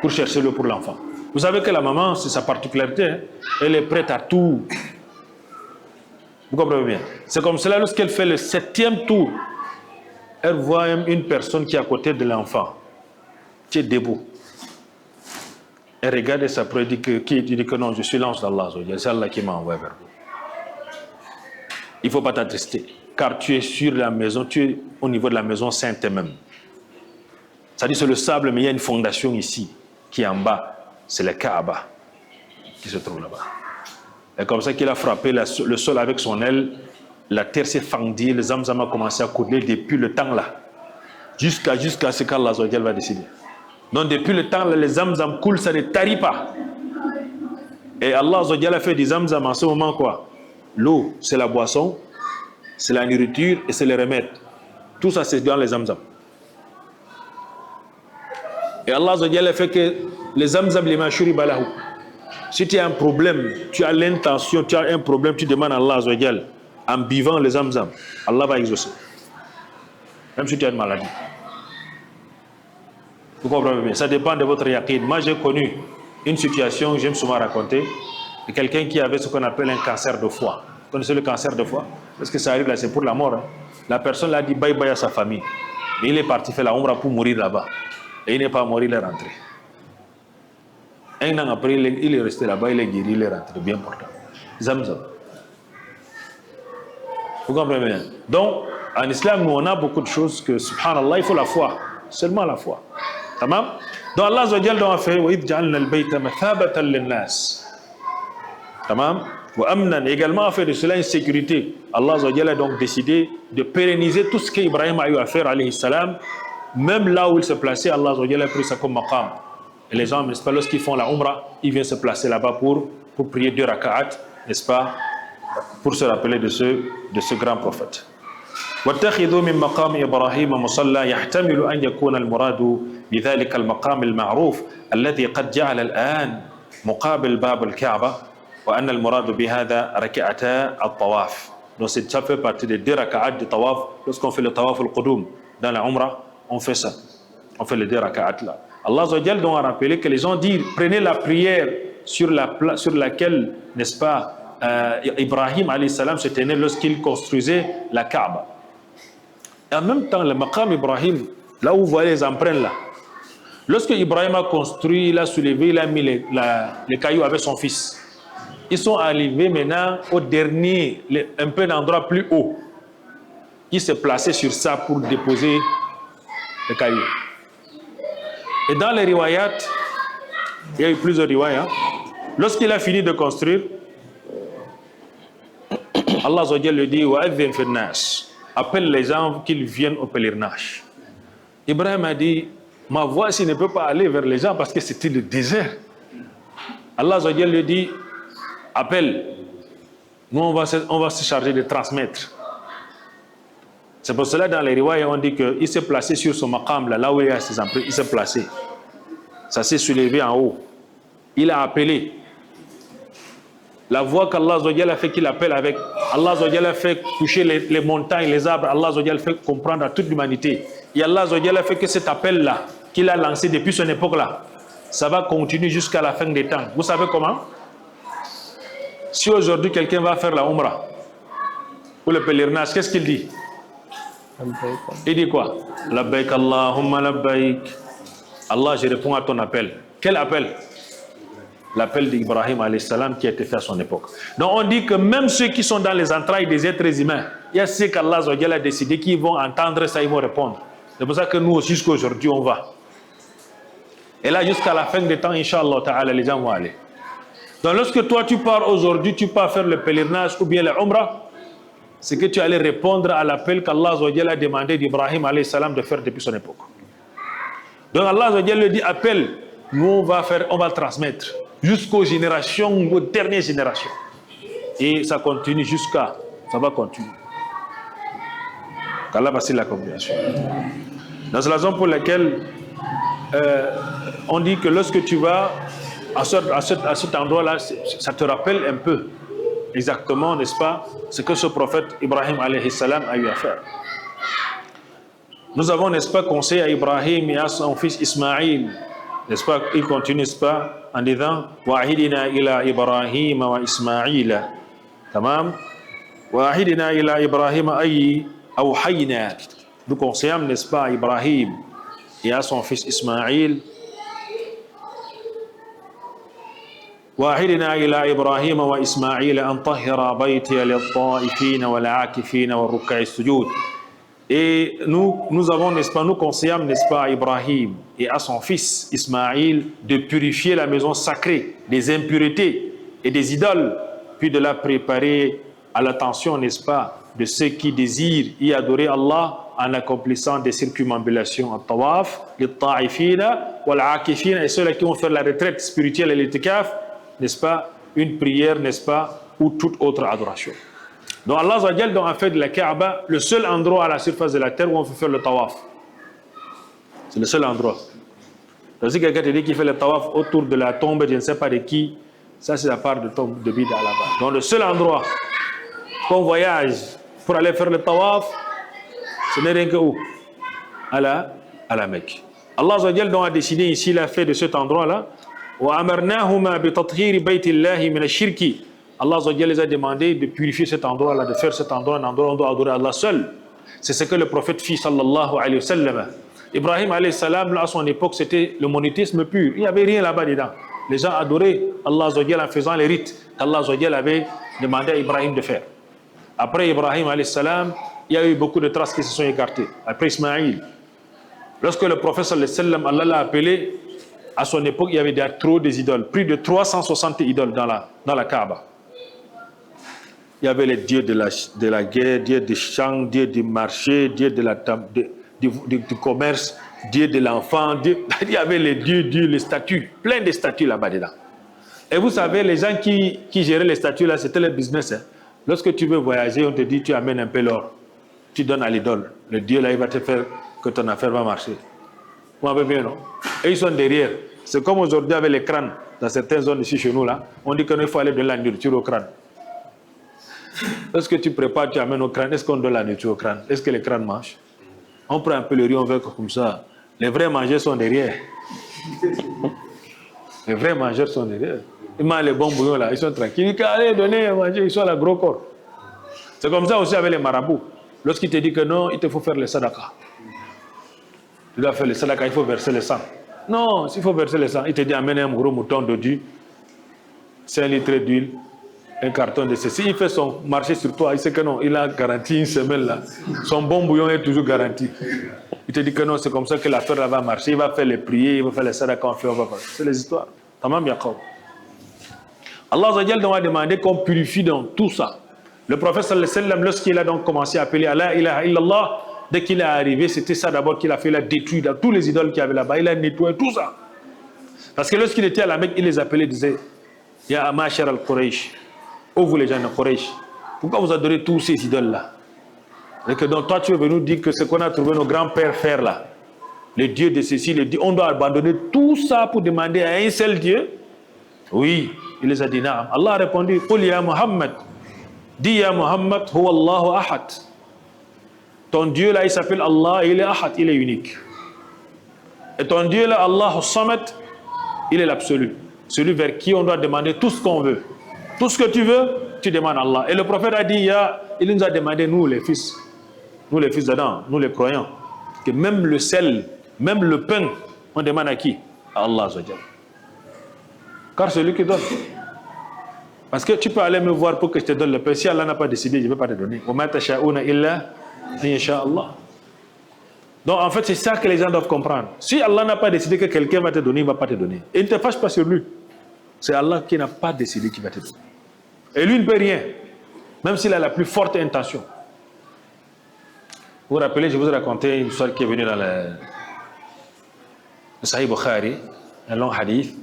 pour chercher l'eau pour l'enfant. Vous savez que la maman, c'est sa particularité, hein? Elle est prête à tout. Vous comprenez bien? C'est comme cela, lorsqu'elle fait le 7e tour, elle voit une personne qui est à côté de l'enfant, qui est debout. Elle regarde et s'apprête, il dit que non, je suis l'ange d'Allah, c'est Allah qui m'a envoyé vers vous. Il ne faut pas t'attrister, car tu es sur la maison, tu es au niveau de la maison sainte même. C'est-à-dire c'est le sable, mais il y a une fondation ici qui est en bas, c'est le Kaaba qui se trouve là-bas. Et comme ça qu'il a frappé le sol avec son aile, la terre s'est fendue, le Zamzam a commencé à couler depuis le temps là, jusqu'à ce qu'Allah va décider. Donc depuis le temps là, le Zamzam coule, ça ne tarit pas. Et Allah a fait du Zamzam en ce moment quoi? L'eau, c'est la boisson, c'est la nourriture et c'est le remède. Tout ça, c'est dans les Zamzam. Et Allah a fait que les Zamzam, les mashuri balahu. Si tu as un problème, tu as l'intention, tu as un problème, tu demandes à Allah en buvant les Zamzam, Allah va exaucer. Même si tu as une maladie. Vous comprenez bien? Ça dépend de votre yaqin. Moi, j'ai connu une situation, j'aime souvent raconter, de quelqu'un qui avait ce qu'on appelle un cancer de foie. Vous connaissez le cancer de foie? Parce que ça arrive là, c'est pour la mort. Hein. La personne l'a dit bye bye à sa famille. Mais il est parti faire la umrah pour mourir là-bas. Et il n'est pas mort, il est rentré. Un an après, il est resté là-bas, il est guéri, il est rentré, bien portant. Zamzam. Vous comprenez bien? Donc, en islam, nous, on a beaucoup de choses que, subhanallah, il faut la foi. Seulement la foi. Tamam? Donc, Allah a fait, وَإِذْ جَعَلْنَا الْبَيْتَ مَثَابَةً لِلنَّاسِ. Tamam? Également a fait de cela une sécurité. Allah a donc décidé de pérenniser tout ce qu'Ibrahim a eu à faire, alayhi salam. Même là où il se plaçait, Allah a pris ça comme maqam. Et les gens, n'est-ce pas, lorsqu'ils font la umrah, ils viennent se placer là-bas pour prier 2 raka'at, n'est-ce pas, pour se rappeler de ce grand prophète. واتخذوا من مقام إبراهيم مصلى يحتمل أن يكون المراد بذلك المقام المعروف الذي قد جعل الآن مقابل باب الكعبة وأن المراد بهذا ركعتا الطواف. Donc ça fait partie des 2 raka'at du tawaf. Lorsqu'on fait le tawaf al-qudum dans la umrah, on fait ça. On fait les 2 raka'at là. Allah a rappelé que les gens disent prenez la prière sur laquelle, n'est-ce pas, Ibrahim alayhi salam se tenait lorsqu'il construisait la Kaaba. Et en même temps, le maqam Ibrahim, là où vous voyez les empreintes là, lorsque Ibrahim a construit, il a soulevé, il a mis les cailloux avec son fils. Ils sont arrivés maintenant au dernier, un peu d'endroit plus haut. Il s'est placé sur ça pour déposer les cailloux. Et dans les riwayat, il y a eu plusieurs riwayat. Lorsqu'il a fini de construire, Allah lui dit وَأَذِّنْ فِي النَّاسِ. Appelle les gens qu'ils viennent au pèlerinage. Ibrahim a dit, ma voix ici ne peut pas aller vers les gens parce que c'était le désert. Allah lui dit, appelle. Nous, on va se charger de transmettre. C'est pour cela, dans les riwayas, on dit qu'il s'est placé sur son maqam, là où il y a ses empreintes, il s'est placé. Ça s'est soulevé en haut. Il a appelé. La voix qu'Allah a fait qu'il appelle avec, Allah a fait toucher les montagnes, les arbres, Allah a fait comprendre à toute l'humanité. Et Allah a fait que cet appel-là, qu'il a lancé depuis son époque-là, ça va continuer jusqu'à la fin des temps. Vous savez comment? Si aujourd'hui quelqu'un va faire la umrah, ou le pèlerinage, qu'est-ce qu'il dit? Il dit quoi? Labbaik Allahumma labbaik. Allah, je réponds à ton appel. Quel appel? L'appel d'Ibrahim alayhi salam qui a été fait à son époque. Donc on dit que même ceux qui sont dans les entrailles des êtres humains, il y a ceux qu'Allah a décidé qu'ils vont entendre ça, ils vont répondre. C'est pour ça que nous aussi jusqu'à aujourd'hui on va. Et là jusqu'à la fin des temps, Inch'Allah ta'ala, les gens vont aller. Donc lorsque toi tu pars aujourd'hui, tu pars faire le pèlerinage ou bien la umrah, c'est que tu allais répondre à l'appel qu'Allah a demandé d'Ibrahim alayhi salam de faire depuis son époque. Donc Allah lui dit appelle, nous on va transmettre jusqu'aux générations, aux dernières générations. Et ça continue ça va continuer. qu'Allah facilite la compréhension. Donc c'est la raison pour laquelle on dit que lorsque tu vas à cet endroit-là, ça te rappelle un peu exactement, n'est-ce pas, ce que ce prophète Ibrahim alayhi salam a eu à faire. Nous avons, n'est-ce pas, conseillé à Ibrahim et à son fils Ismaïl, n'est-ce pas, il continue, n'est-ce pas, en disant Wa'ahidina ila Ibrahim wa Ismaïl. Tamam. Wa'ahidina ila Ibrahim ayi awhayna. Nous conseillons, n'est-ce pas, à Ibrahim et à son fils Ismaïl. وأعهدنا إلى إبراهيم وإسماعيل أن طهر بيتي للطائفين والعاكفين والركع السجود. Et nous avons, n'est-ce pas, nous conseillons, n'est-ce pas, à Ibrahim et à son fils Ismaïl de purifier la maison sacrée des impuretés et des idoles, puis de la préparer à l'attention, n'est-ce pas, de ceux qui désirent y adorer Allah en accomplissant des circumambulations, al-tawaf, al-ta'ifina, wal-akifina, et ceux-là qui vont faire la retraite spirituelle et l'itikaf, n'est-ce pas, une prière, n'est-ce pas, ou toute autre adoration. Donc Allah Azzawajal a fait de la Kaaba le seul endroit à la surface de la terre où on peut faire le tawaf. C'est le seul endroit. Donc si quelqu'un te dit qu'il fait le tawaf autour de la tombe, je ne sais pas de qui, ça c'est la part de tombe de Bida là-bas. Donc le seul endroit qu'on voyage pour aller faire le tawaf, ce n'est rien que où? À la Mecque. Allah Azzawajal a décidé ici, il a fait de cet endroit-là, وَأَمَرْنَاهُمَا بِتَطْهِيرِ بَيْتِ اللَّهِ مِنَ الشِّرْكِ. Allah Azzawajal les a demandé de purifier cet endroit-là, de faire cet endroit un endroit où on doit adorer Allah seul. C'est ce que le prophète fit, sallallahu alayhi wa sallam. Ibrahim alayhi salam, à son époque, c'était le monothéisme pur. Il n'y avait rien là-bas dedans. Les gens adoraient Allah Azzawajal en faisant les rites qu'Allah Azzawajal avait demandé à Ibrahim de faire. Après Ibrahim alayhi salam, il y a eu beaucoup de traces qui se sont écartées. Après Ismaïl, lorsque le prophète sallallahu alayhi wa sallam, Allah l'a appelé, à son époque, il y avait trop des idoles, plus de 360 idoles dans la Kaaba. Il y avait les dieux de la guerre, dieux du champ, dieux du marché, dieux du commerce, dieux de l'enfant. Il y avait les dieux, les statues, plein de statues là-bas dedans. Et vous savez, les gens qui géraient les statues là, c'était le business. Hein. Lorsque tu veux voyager, on te dit tu amènes un peu l'or. Tu donnes à l'idole. Le dieu là, il va te faire que ton affaire va marcher. Vous m'avez bien, non? Et ils sont derrière. C'est comme aujourd'hui avec les crânes. Dans certaines zones ici chez nous là, on dit qu'il faut aller donner la nourriture au crâne. Lorsque tu prépares, tu amènes au crâne, est-ce qu'on donne la nourriture au crâne? Est-ce que les crânes mangent? On prend un peu le riz, on fait comme ça. Les vrais mangeurs sont derrière. Les vrais mangeurs sont derrière. Ils mangent les bons bouillons là, ils sont tranquilles. Allez, donnez à manger, ils sont à la gros corps. C'est comme ça aussi avec les marabouts. Lorsqu'ils te disent que non, il te faut faire le sadaka. Tu dois faire le sadaka, il faut verser le sang. Non, s'il faut verser le sang, il te dit amène un gros mouton de Dieu, 5 litres d'huile, un carton de ceci. Il fait son marché sur toi, il sait que non, il a garanti une semaine là. Son bon bouillon est toujours garanti. Il te dit que non, c'est comme ça que l'affaire va marcher. Il va faire les prières, il va faire les sadaka, on va faire. C'est les histoires. Tamam Yaqub. Allah Azzawajal a demandé qu'on purifie dans tout ça. Le prophète sallallahu alayhi wa sallam, lorsqu'il a donc commencé à appeler Allah ilaha illallah, dès qu'il est arrivé, c'était ça d'abord qu'il a fait, il a détruit dans tous les idoles qu'il y avait là-bas, il a nettoyé tout ça. Parce que lorsqu'il était à la Mecque, il les appelait, il disait, Ya Amashar al-Quraysh, ô vous les gens de Quraysh, pourquoi vous adorez tous ces idoles-là? Et que donc toi tu es venu dire que ce qu'on a trouvé nos grands-pères faire là, les dieux de ceci, les dieux, on doit abandonner tout ça pour demander à un seul Dieu? Oui, il les a dit, Naam. Allah a répondu, Qul ya Muhammad, dis ya Muhammad, huwa Allahu ahad. Ton Dieu là, il s'appelle Allah, il est ahad, il est unique. Et ton Dieu là, Allah Samad, il est l'absolu. Celui vers qui on doit demander tout ce qu'on veut. Tout ce que tu veux, tu demandes à Allah. Et le prophète a dit, il nous a demandé, nous les fils d'Adam, nous les croyants, que même le sel, même le pain, on demande à qui? À Allah Azzawajal. Car c'est lui qui donne. Parce que tu peux aller me voir pour que je te donne le pain. Si Allah n'a pas décidé, je ne vais pas te donner. Donc en fait, c'est ça que les gens doivent comprendre. Si Allah n'a pas décidé que quelqu'un va te donner, il ne va pas te donner. Et ne te fâche pas sur lui. C'est Allah qui n'a pas décidé qu'il va te donner. Et lui ne peut rien. Même s'il a la plus forte intention. Vous vous rappelez, je vous ai raconté une histoire qui est venue dans le Sahih Bukhari, un long hadith,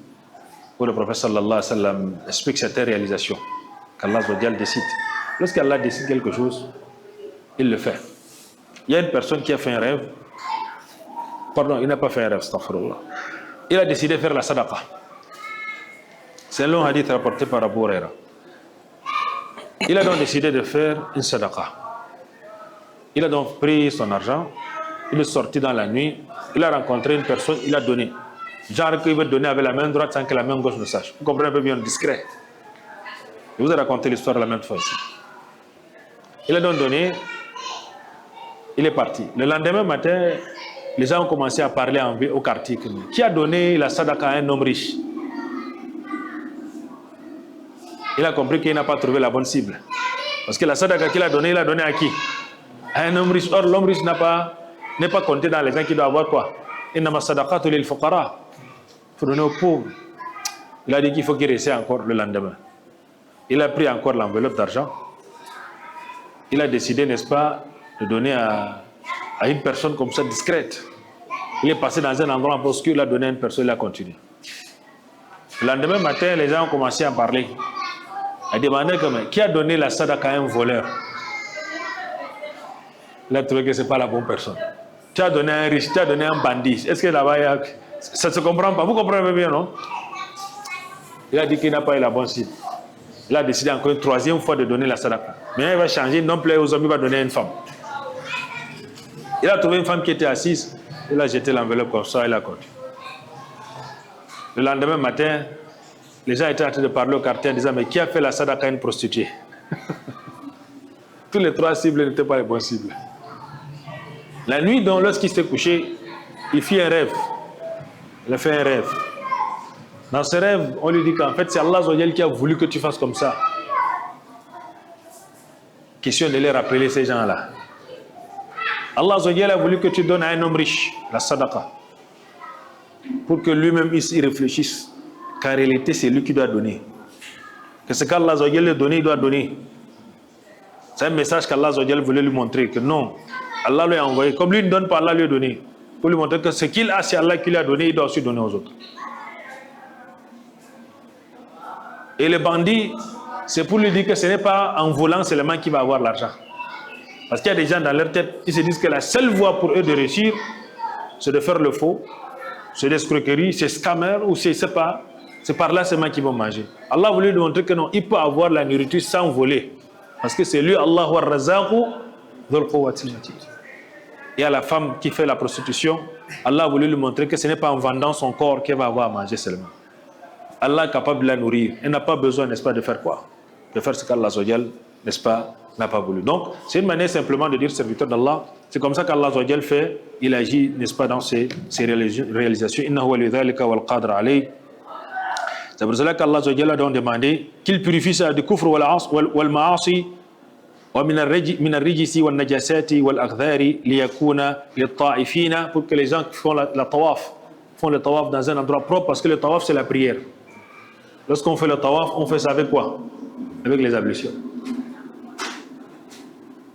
où le prophète sallallahu alayhi wa sallam explique cette réalisation qu'Allah décide. Lorsqu'Allah décide quelque chose, il le fait. Il y a une personne qui a fait un rêve. Pardon, il n'a pas fait un rêve, astaghfirullah. Il a décidé de faire la sadaqa. C'est un long hadith rapporté par Abu Huraira. Il a donc décidé de faire une sadaqa. Il a donc pris son argent, il est sorti dans la nuit, il a rencontré une personne, il a donné. Genre qu'il veut donner avec la main droite sans que la main gauche ne sache. Vous comprenez un peu bien, discret. Je vous ai raconté l'histoire la même fois ici. Il a donc donné, il est parti. Le lendemain matin, les gens ont commencé à parler au quartier. Qui a donné la sadaqa à un homme riche? Il a compris qu'il n'a pas trouvé la bonne cible. Parce que la sadaqa qu'il a donnée, il a donné à qui? à un homme riche. Or, l'homme riche n'est pas compté dans les gens qui doivent avoir quoi? Innama sadaqatu lil fuqara. Il faut donner aux pauvres. Il a dit qu'il faut qu'il reste encore le lendemain. Il a pris encore l'enveloppe d'argent. Il a décidé, n'est-ce pas, de donner à une personne comme ça discrète. Il est passé dans un endroit obscur, il a donné à une personne, il a continué. Le lendemain matin, les gens ont commencé à parler. Il a demandé qui a donné la sadaqa à un voleur? Il a trouvé que ce n'est pas la bonne personne. Tu as donné à un riche, tu as donné à un bandit. Est-ce que là-bas, ça ne se comprend pas? Vous comprenez bien, non? Il a dit qu'il n'a pas eu la bonne cible. Il a décidé encore une troisième fois de donner la sadaqa. Mais il va changer, non plus aux hommes, il va donner à une femme. Il a trouvé une femme qui était assise. Il a jeté l'enveloppe comme ça, il a continué. Le lendemain matin, les gens étaient en train de parler au quartier en disant, mais qui a fait la sadaqa à une prostituée? Tous les trois cibles n'étaient pas les bonnes cibles. La nuit, donc, lorsqu'il s'est couché, il fit un rêve. Il a fait un rêve. Dans ce rêve, on lui dit qu'en fait, c'est Allah qui a voulu que tu fasses comme ça. Question de les rappeler ces gens-là. Allah a voulu que tu donnes à un homme riche la sadaqa. Pour que lui-même il réfléchisse. Qu'en réalité, c'est lui qui doit donner. Que ce qu'Allah a donné, il doit donner. C'est un message qu'Allah voulait lui montrer. Que non, Allah lui a envoyé. Comme lui ne donne pas, Allah lui a donné. Pour lui montrer que ce qu'il a, c'est Allah qui lui a donné, il doit aussi donner aux autres. Et le bandit, c'est pour lui dire que ce n'est pas en volant seulement qu'il va avoir l'argent. Parce qu'il y a des gens dans leur tête, ils se disent que la seule voie pour eux de réussir, c'est de faire le faux, c'est l'escroquerie, c'est scammer, ou c'est par là seulement qu'ils vont manger. Allah voulait lui montrer que non, il peut avoir la nourriture sans voler. Parce que c'est lui, Allah wa razaqu dhul quwwatil matin. Et à la femme qui fait la prostitution, Allah voulait lui montrer que ce n'est pas en vendant son corps qu'elle va avoir à manger seulement. Allah est capable de la nourrir. Elle n'a pas besoin, n'est-ce pas, de faire quoi? De faire ce qu'Allah, n'est-ce pas, n'a pas voulu. Donc, c'est une manière simplement de dire serviteur d'Allah. C'est comme ça qu'Allah fait, il agit, n'est-ce pas, dans ses réalisations. Inna huwa li dhalika wal qadr alayh. C'est pour cela qu'Allah a donc demandé qu'il purifie ça du kufr wal ma'asi wa min ar-rijsi wal najasati wal akhdhari liyakuna lit-ta'ifina, pour que les gens qui font la tawaf font le tawaf dans un endroit propre, parce que le tawaf c'est la prière. Lorsqu'on fait le tawaf, on fait ça avec quoi? Avec les ablutions.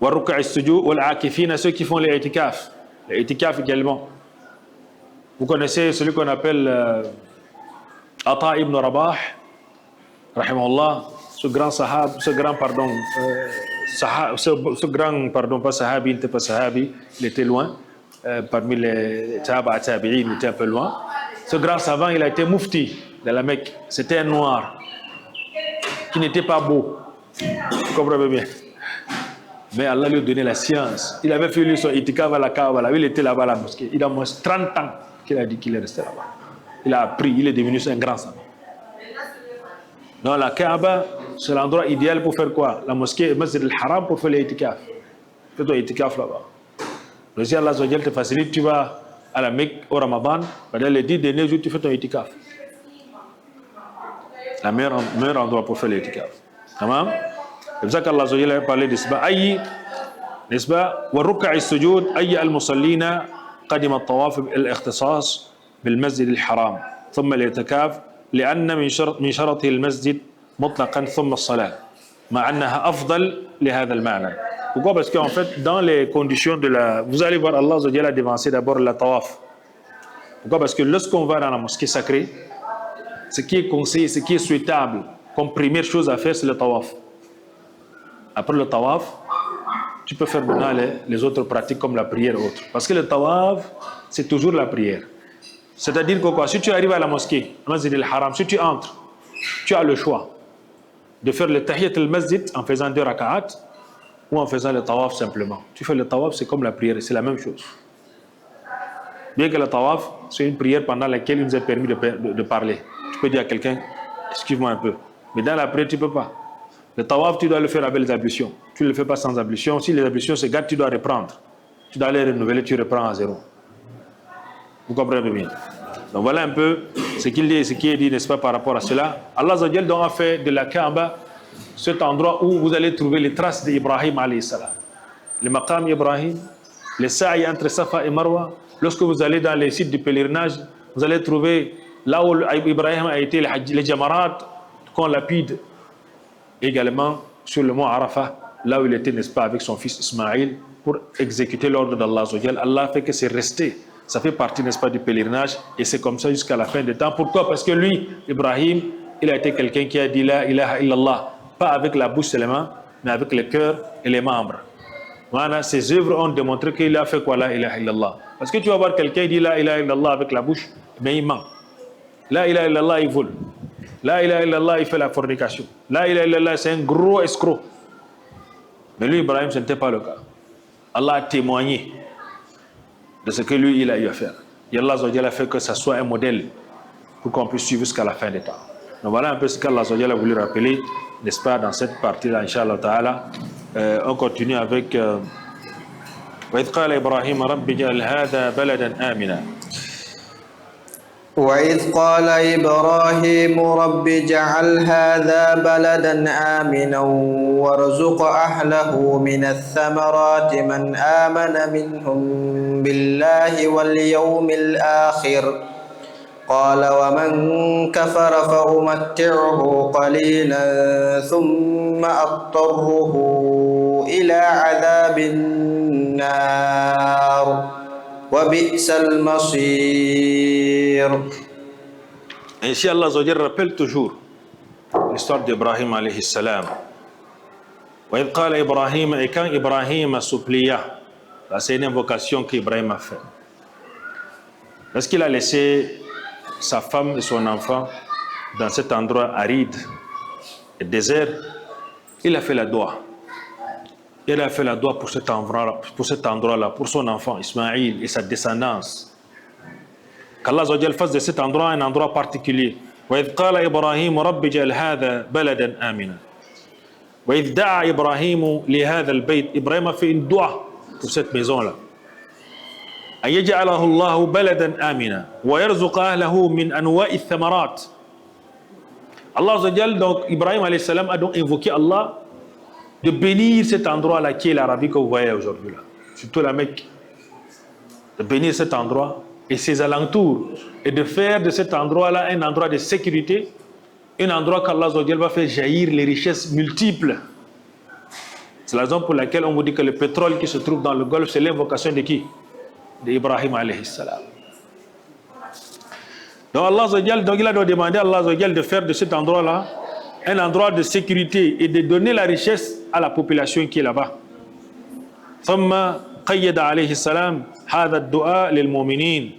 Wa ruk'a as-sujud wal 'akifina, ceux qui font les itikaf. Les itikaf également. Vous connaissez celui qu'on appelle Ata ibn Rabah, rahimahullah, ce grand pas sahabi, il n'était pas sahabi, il était loin, parmi les tabi'in, il était un peu loin. Ce grand savant, il a été mufti de la Mecque. C'était un noir qui n'était pas beau. Vous comprenez bien? Mais Allah lui a donné la science. Il avait fait lui son itikaf à la Kaaba, il était là-bas à la mosquée. Il a moins 30 ans qu'il a dit qu'il est resté là-bas. Il a appris, il est devenu un grand savant. Dans la Kaaba, c'est l'endroit idéal pour faire quoi? La mosquée, le Masjid al-Haram, pour faire les itikaf. Fais ton itikaf là-bas. Le si Allah te facilite, tu vas à la Mecque au Ramadan, pendant les 10 derniers jours, tu fais ton itikaf. Le meilleur endroit pour faire l'itikaf. C'est pour ça qu'Allah a parlé de ça. N'est-ce pas? Wa ruk'a as-sujud ayy al-musallina qadima at-tawaf al-ikhtisas بالمسجد الحرام ثم الاعتكاف لأن من شرطه المسجد مطلقا ثم الصلاة مع أنها أفضل لهذا المعنى. Pourquoi? Parce qu'en fait, dans les conditions de la... Vous allez voir, Allah a dévancé d'abord la tawaf. Pourquoi? Parce que lorsqu'on va dans la mosquée sacrée, ce qui est conseillé, ce qui est souhaitable, comme première chose à faire, c'est le tawaf. Après le tawaf, tu peux faire maintenant les autres pratiques comme la prière et autres. Parce que le tawaf, c'est toujours la prière. C'est-à-dire que quoi, si tu arrives à la mosquée, Masjid al-Haram, si tu entres, tu as le choix de faire le tahiyat al-masjid en faisant 2 raka'at ou en faisant le tawaf simplement. Tu fais le tawaf, c'est comme la prière, c'est la même chose. Bien que le tawaf, c'est une prière pendant laquelle il nous est permis de parler. Tu peux dire à quelqu'un, excuse-moi un peu. Mais dans la prière, tu ne peux pas. Le tawaf, tu dois le faire avec les ablutions. Tu ne le fais pas sans ablution. Si les ablutions se gâtent, tu dois reprendre. Tu dois les renouveler, tu reprends à zéro. Vous comprenez bien? Donc voilà un peu ce qu'il dit et ce qui est dit, n'est-ce pas, par rapport à cela. Allah Azzawajal donc a fait de la Kaaba cet endroit où vous allez trouver les traces d'Ibrahim alayhi salam. le maqam Ibrahim, les sa'i entre Safa et Marwa. Lorsque vous allez dans les sites de pèlerinage, vous allez trouver là où Ibrahim a été, les jamarat qu'on lapide. Également sur le mont Arafat, là où il était, n'est-ce pas, avec son fils Ismaïl, pour exécuter l'ordre d'Allah. Allah fait que c'est resté. Ça fait partie, n'est-ce pas, du pèlerinage. Et c'est comme ça jusqu'à la fin des temps. Pourquoi? Parce que lui, Ibrahim, il a été quelqu'un qui a dit la ilaha illallah. Pas avec la bouche seulement, mais avec le cœur et les membres. Voilà, ses œuvres ont démontré qu'il a fait quoi, la ilaha illallah. Parce que tu vas voir quelqu'un qui dit la ilaha illallah avec la bouche, mais il ment. La ilaha illallah, il vole. La ilaha illallah, il fait la fornication. La ilaha illallah, c'est un gros escroc. Mais lui, Ibrahim, ce n'était pas le cas. Allah a témoigné de ce que lui, il a eu à faire. Et Allah a fait que ça soit un modèle pour qu'on puisse suivre jusqu'à la fin des temps. Donc voilà un peu ce qu'Allah a voulu rappeler, n'est-ce pas, dans cette partie-là, Inch'Allah Ta'ala. On continue avec وإذ قال إبراهيم رب اجعل هذا بلدا آمنا. وإذ قال إبراهيم رب اجعل هذا بلدا آمنا وارزق أهله من الثمرات من آمن منهم بالله واليوم الآخر قال ومن كفر فأمتعه قليلا ثم أضطره إلى عذاب النار وبئس المصير. Ici, Allah rappelle toujours l'histoire d'Ibrahim alayhi salam. وإذ قال إبراهيم, et quand Ibrahim supplia, c'est une invocation qu'Ibrahim a faite. Lorsqu'il a laissé sa femme et son enfant dans cet endroit aride et désert, il a fait la doua. Il a fait la doua pour cet endroit-là, pour son enfant Ismaïl et sa descendance. Qu'Allah fasse de cet endroit un endroit particulier. وإذ قال إبراهيم رب اجعل هذا بلدا آمنا. وإذ دعا إبراهيم لهذا البيت. Ibrahim a fait une doua pour cette maison-là. أن يجعله الله بلدا آمنا ويرزق أهله من أنواع الثمرات. Allah donc Ibrahim alayhi salam a donc invoqué Allah de bénir cet endroit-là qui est l'Arabie que vous voyez aujourd'hui là, surtout la Mecque, de bénir cet endroit et ses alentours et de faire de cet endroit-là un endroit de sécurité, un endroit qu'Allah va faire jaillir les richesses multiples. C'est la raison pour laquelle on vous dit que le pétrole qui se trouve dans le Golfe, c'est l'invocation de qui? D'Ibrahim alayhi salam. Donc donc il a demandé à Allah de faire de cet endroit-là un endroit de sécurité et de donner la richesse à la population qui est là-bas. ثم قيد عليه السلام هذا الدعاء للمؤمنين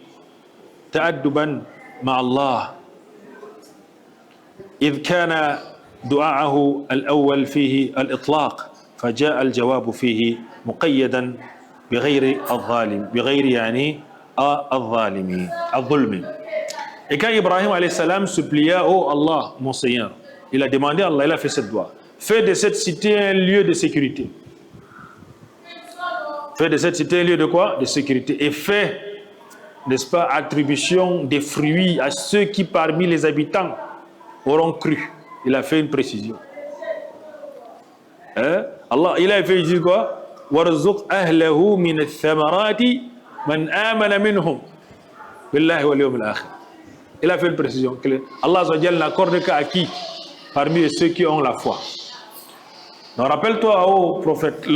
تأدبا مع الله إذ كان دعاءه الأول فيه الإطلاق فجاء الجواب فيه مقيدا بغير الظالم بغير يعني الظالمين الظلم. Et quand Ibrahim alayhi salam supplia, oh Allah, mon Seigneur, il a demandé à Allah, il a fait cette doua. Fais de cette cité un lieu de sécurité. Fais de cette cité un lieu de quoi? De sécurité. Et fais, n'est-ce pas, attribution des fruits à ceux qui parmi les habitants auront cru. Il a fait une précision. Allah, il a fait dire quoi? وَرْزُقْ أَهْلَهُ مِنَ الثَّمَرَاتِ مَنْ آمَنَ مِنْهُمْ بِاللَّهِ وَالْيَوْمِ الْآخِرِ. Il a fait une précision. Allah n'accorde qu'à qui? Parmi ceux qui ont la foi. Donc rappelle-toi au prophète,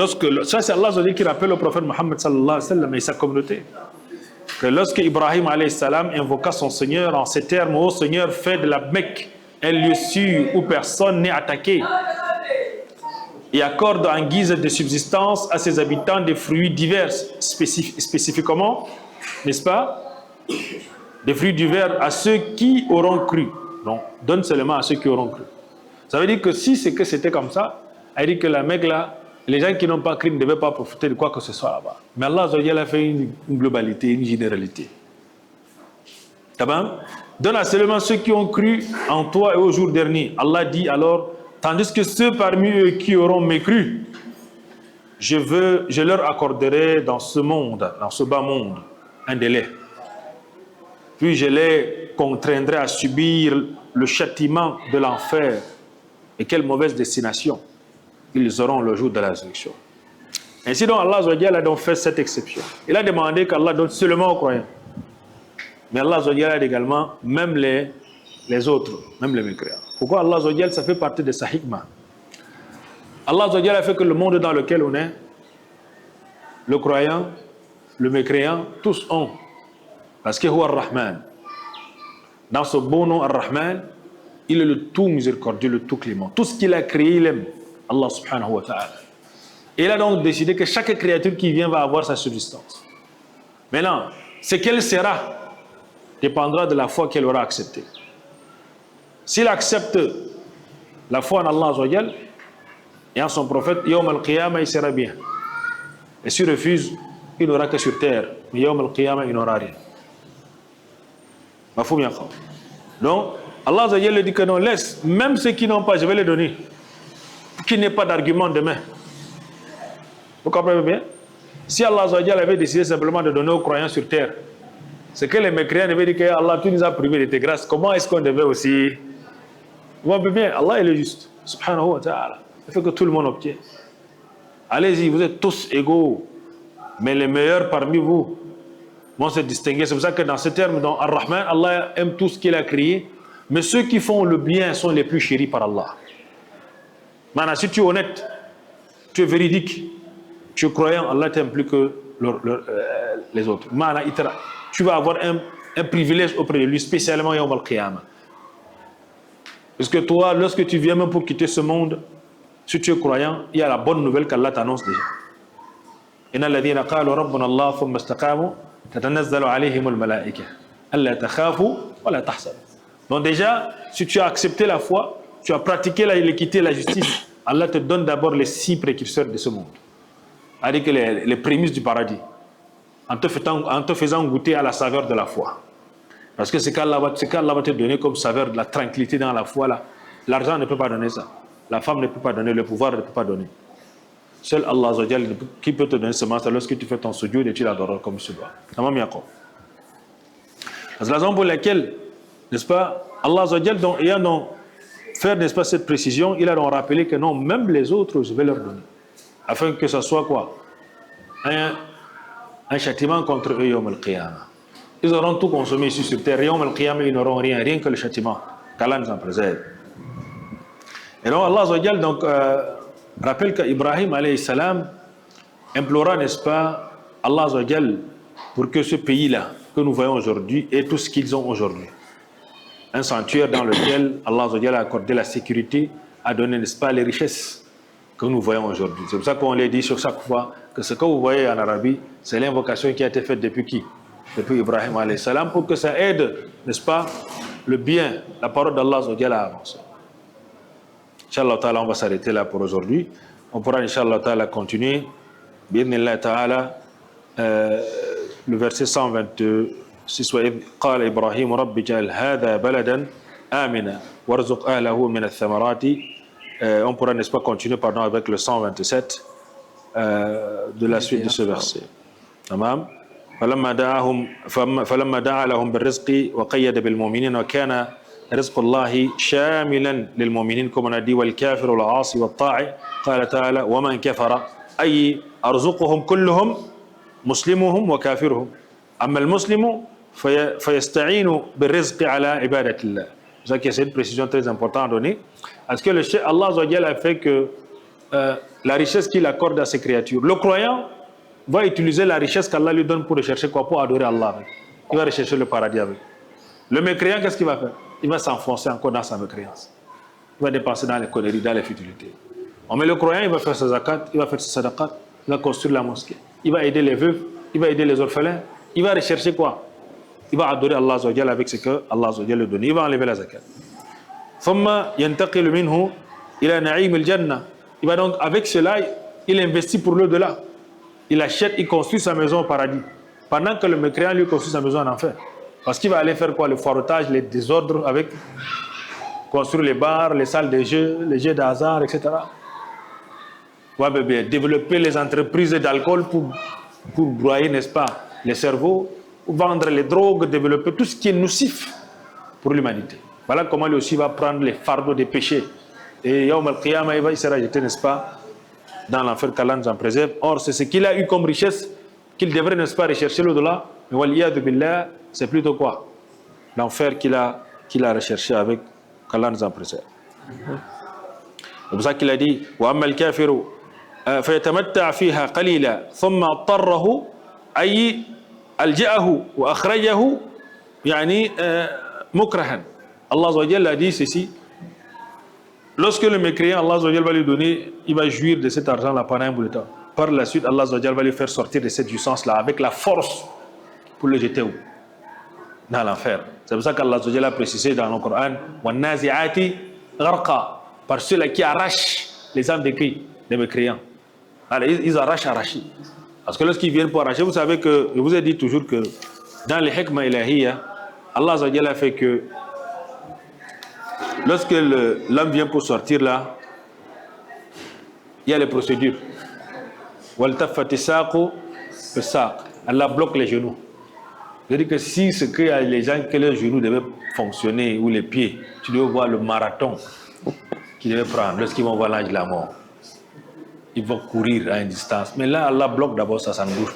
ça c'est Allah qui rappelle au prophète Mohammed sallallahu alayhi wa sallam et sa communauté, que lorsque Ibrahim alayhi salam invoqua son Seigneur en ces termes, ô Seigneur, fais de la Mecque un lieu sûr où personne n'est attaqué et accorde en guise de subsistance à ses habitants des fruits divers, spécifiquement, n'est-ce pas, des fruits divers à ceux qui auront cru. Donc, donne seulement à ceux qui auront cru. Ça veut dire que si c'est que c'était comme ça, elle dit que la Mecque là, les gens qui n'ont pas cru ne devaient pas profiter de quoi que ce soit là-bas. Mais Allah a fait une globalité, une généralité. D'abord, donne à seulement ceux qui ont cru en toi et au jour dernier. Allah dit alors, tandis que ceux parmi eux qui auront mécru, je leur accorderai dans ce monde, dans ce bas monde, un délai. Puis je les contraindrai à subir le châtiment de l'enfer. Et quelle mauvaise destination ils auront le jour de la résurrection. Ainsi donc, Allah Azza wa Jalla a donc fait cette exception. Il a demandé qu'Allah donne seulement aux croyants. Mais Allah Azza wa Jalla a également, même les autres, même les mécréants. Pourquoi Allah Azza wa Jalla, ça fait partie de sa hikmah. Allah Azza wa Jalla a fait que le monde dans lequel on est, le croyant, le mécréant, tous ont. Parce que Huwa Ar-Rahman. Dans ce beau nom Ar-Rahman, il est le tout miséricordieux, le tout clément. Tout ce qu'il a créé, il aime. Allah subhanahu wa ta'ala. Et il a donc décidé que chaque créature qui vient va avoir sa subsistance. Maintenant, ce qu'elle sera dépendra de la foi qu'elle aura acceptée. S'il accepte la foi en Allah Azza wa Jal et en son prophète, Yawm al-Qiyamah, il sera bien. Et s'il refuse, il n'aura que sur terre. Mais Yawm al-Qiyamah, il n'aura rien. Donc, Allah Azza wa Jal dit que non, laisse, même ceux qui n'ont pas, je vais les donner. Pour qu'il n'y ait pas d'argument demain. Vous comprenez bien? Si Allah Azza wa Jal avait décidé simplement de donner aux croyants sur terre, c'est que les mécréants devaient dire que Allah, tu nous as privés de tes grâces. Comment est-ce qu'on devait aussi... Vous comprenez bien? Allah, il est juste. Subhanahu wa ta'ala. Il fait que tout le monde obtient. Allez-y, vous êtes tous égaux. Mais les meilleurs parmi vous vont se distinguer. C'est pour ça que dans ce terme, dans Ar-Rahman, Allah aime tout ce qu'il a créé. Mais ceux qui font le bien sont les plus chéris par Allah. Maintenant, si tu es honnête, tu es véridique, tu es croyant, Allah t'aime plus que les autres. Maintenant, tu vas avoir un privilège auprès de lui, spécialement Yawm al-Qiyamah. Parce que toi, lorsque tu viens même pour quitter ce monde, si tu es croyant, il y a la bonne nouvelle qu'Allah t'annonce déjà. Inna alladhina qalu rabbuna Allah thumma istaqamu tatanazzalu alayhim al-malaika alla takhafu wa la tahzanu. Donc déjà, si tu as accepté la foi, tu as pratiqué l'équité et la justice, Allah te donne d'abord les 6 précurseurs de ce monde. C'est-à-dire que les prémices du paradis. En te faisant goûter à la saveur de la foi. Parce que ce qu'Allah va te donner comme saveur de la tranquillité dans la foi, là, l'argent ne peut pas donner ça. La femme ne peut pas donner, le pouvoir ne peut pas donner. Seul Allah Azza wa Jalla qui peut te donner ce matin lorsque tu fais ton sujoud et tu l'adores comme tu dois. C'est la raison pour laquelle, n'est-ce pas, Allah Azza wa Jalla, ayant donc fait, n'est-ce pas, cette précision, il a donc rappelé que non, même les autres, je vais leur donner. Afin que ce soit quoi? Un châtiment contre eux, Yawm al-Qiyamah. Ils auront tout consommé ici sur terre. Yawm al-Qiyamah, ils n'auront rien que le châtiment. Qu'Allah nous en préserve. Et donc, Allah Azza wa Jal, donc, rappelle qu'Ibrahim, alayhi salam, implora, n'est-ce pas, Allah Azza wa Jal, pour que ce pays-là, que nous voyons aujourd'hui, ait tout ce qu'ils ont aujourd'hui. Un sanctuaire dans lequel Allah Azza wa Jal a accordé la sécurité, a donné, n'est-ce pas, les richesses que nous voyons aujourd'hui. C'est pour ça qu'on les dit sur chaque fois que ce que vous voyez en Arabie, c'est l'invocation qui a été faite depuis qui? Depuis Ibrahim alayhi salam, pour que ça aide, n'est-ce pas, le bien, la parole d'Allah à avancer. Inch'Allah ta'ala, on va s'arrêter là pour aujourd'hui. On pourra, Inch'Allah ta'ala, continuer. Bi'idhnillah ta'ala, le verset 126, قال إبراهيم رب اجعل هذا بلدا آمنا وارزق أهله من الثمرات. On pourra, n'est-ce pas, continuer, pardon, avec le 127 de la suite de ce verset. Tamam. فلما دعا لهم بالرزق وقيد بالمؤمنين وكان رزق الله شاملا للمؤمنين كما ندي والكافر والعاصي والطاعي قال تعالى ومن كفر أي أرزقهم كلهم مسلمهم وكافرهم أما المسلم فيستعين بالرزق على عبادة الله. C'est une précision très importante à donner. Parce que Allah a fait que la richesse qu'il accorde à ses créatures, le croyant va utiliser la richesse qu'Allah lui donne pour rechercher quoi? Pour adorer Allah avec. Il va rechercher le paradis avec. Le mécréant, qu'est-ce qu'il va faire? Il va s'enfoncer encore dans sa mécréance. Il va dépenser dans les conneries, dans les futilités. Mais le croyant, il va faire ses zakat, il va faire ses sadaqat, il va construire la mosquée, il va aider les veuves, il va aider les orphelins, il va rechercher quoi? Il va adorer Allah avec ce que Allah lui donne. Il va enlever la zakat. ثم ينتقل منه إلى نعيم الجنة. Il va donc, avec cela, il investit pour l'au-delà. Il achète, il construit sa maison au paradis. Pendant que le mécréant, lui, construit sa maison en enfer. Parce qu'il va aller faire quoi? Le foiretage, les désordres, avec construire les bars, les salles de jeux, les jeux de hasard, etc. Ouais, bébé, développer les entreprises d'alcool pour broyer, n'est-ce pas, les cerveaux, pour vendre les drogues, développer tout ce qui est nocif pour l'humanité. Voilà comment lui aussi va prendre les fardeaux des péchés. Et Yawm al-Qiyamah, il sera jeté, n'est-ce pas, dans l'enfer, qu'Allah nous en préserve. Or, c'est ce qu'il a eu comme richesse qu'il devrait, n'est-ce pas, rechercher l'au-delà. Mais waliyadu billah, c'est plutôt quoi? L'enfer qu'il a recherché avec, qu'Allah nous en préserve. C'est pour ça qu'il a dit وَأَمَّا الْكَافِرُ فَيَتَمَتَّعْ فِيهَا قَلِيلًا ثُمَّ اضْطَرَّهُ أي ألجأه وأخرجه يعني مكرها. Allah Azza wa Jalla a dit ceci: lorsque le mécréant, Allah Azza wa Jalla va lui donner, il va jouir de cet argent-là pendant un bout de temps. Par la suite, Allah Azza wa Jalla va lui faire sortir de cette jouissance-là avec la force pour le jeter où? Dans l'enfer. C'est pour ça qu'Allah Azza wa Jalla a précisé dans le Coran وَالنَّازِعَاتِ غَرْقًا, par ceux-là qui arrachent les âmes des mécréants. Alors, ils arrachent. Parce que lorsqu'ils viennent pour arracher, vous savez que, je vous ai dit toujours que dans les hikmah ilahiyya, Allah Azza wa Jalla fait que lorsque l'homme vient pour sortir là, il y a les procédures. وَالْتَفَّتِ السَّاقُ بِالسَّاقِ. Allah bloque les genoux. C'est-à-dire que si ce que les gens, que leurs genoux devaient fonctionner, ou les pieds, tu dois voir le marathon qu'ils devaient prendre lorsqu'ils vont voir l'ange de la mort. Ils vont courir à une distance. Mais là, Allah bloque d'abord ça ne bouge.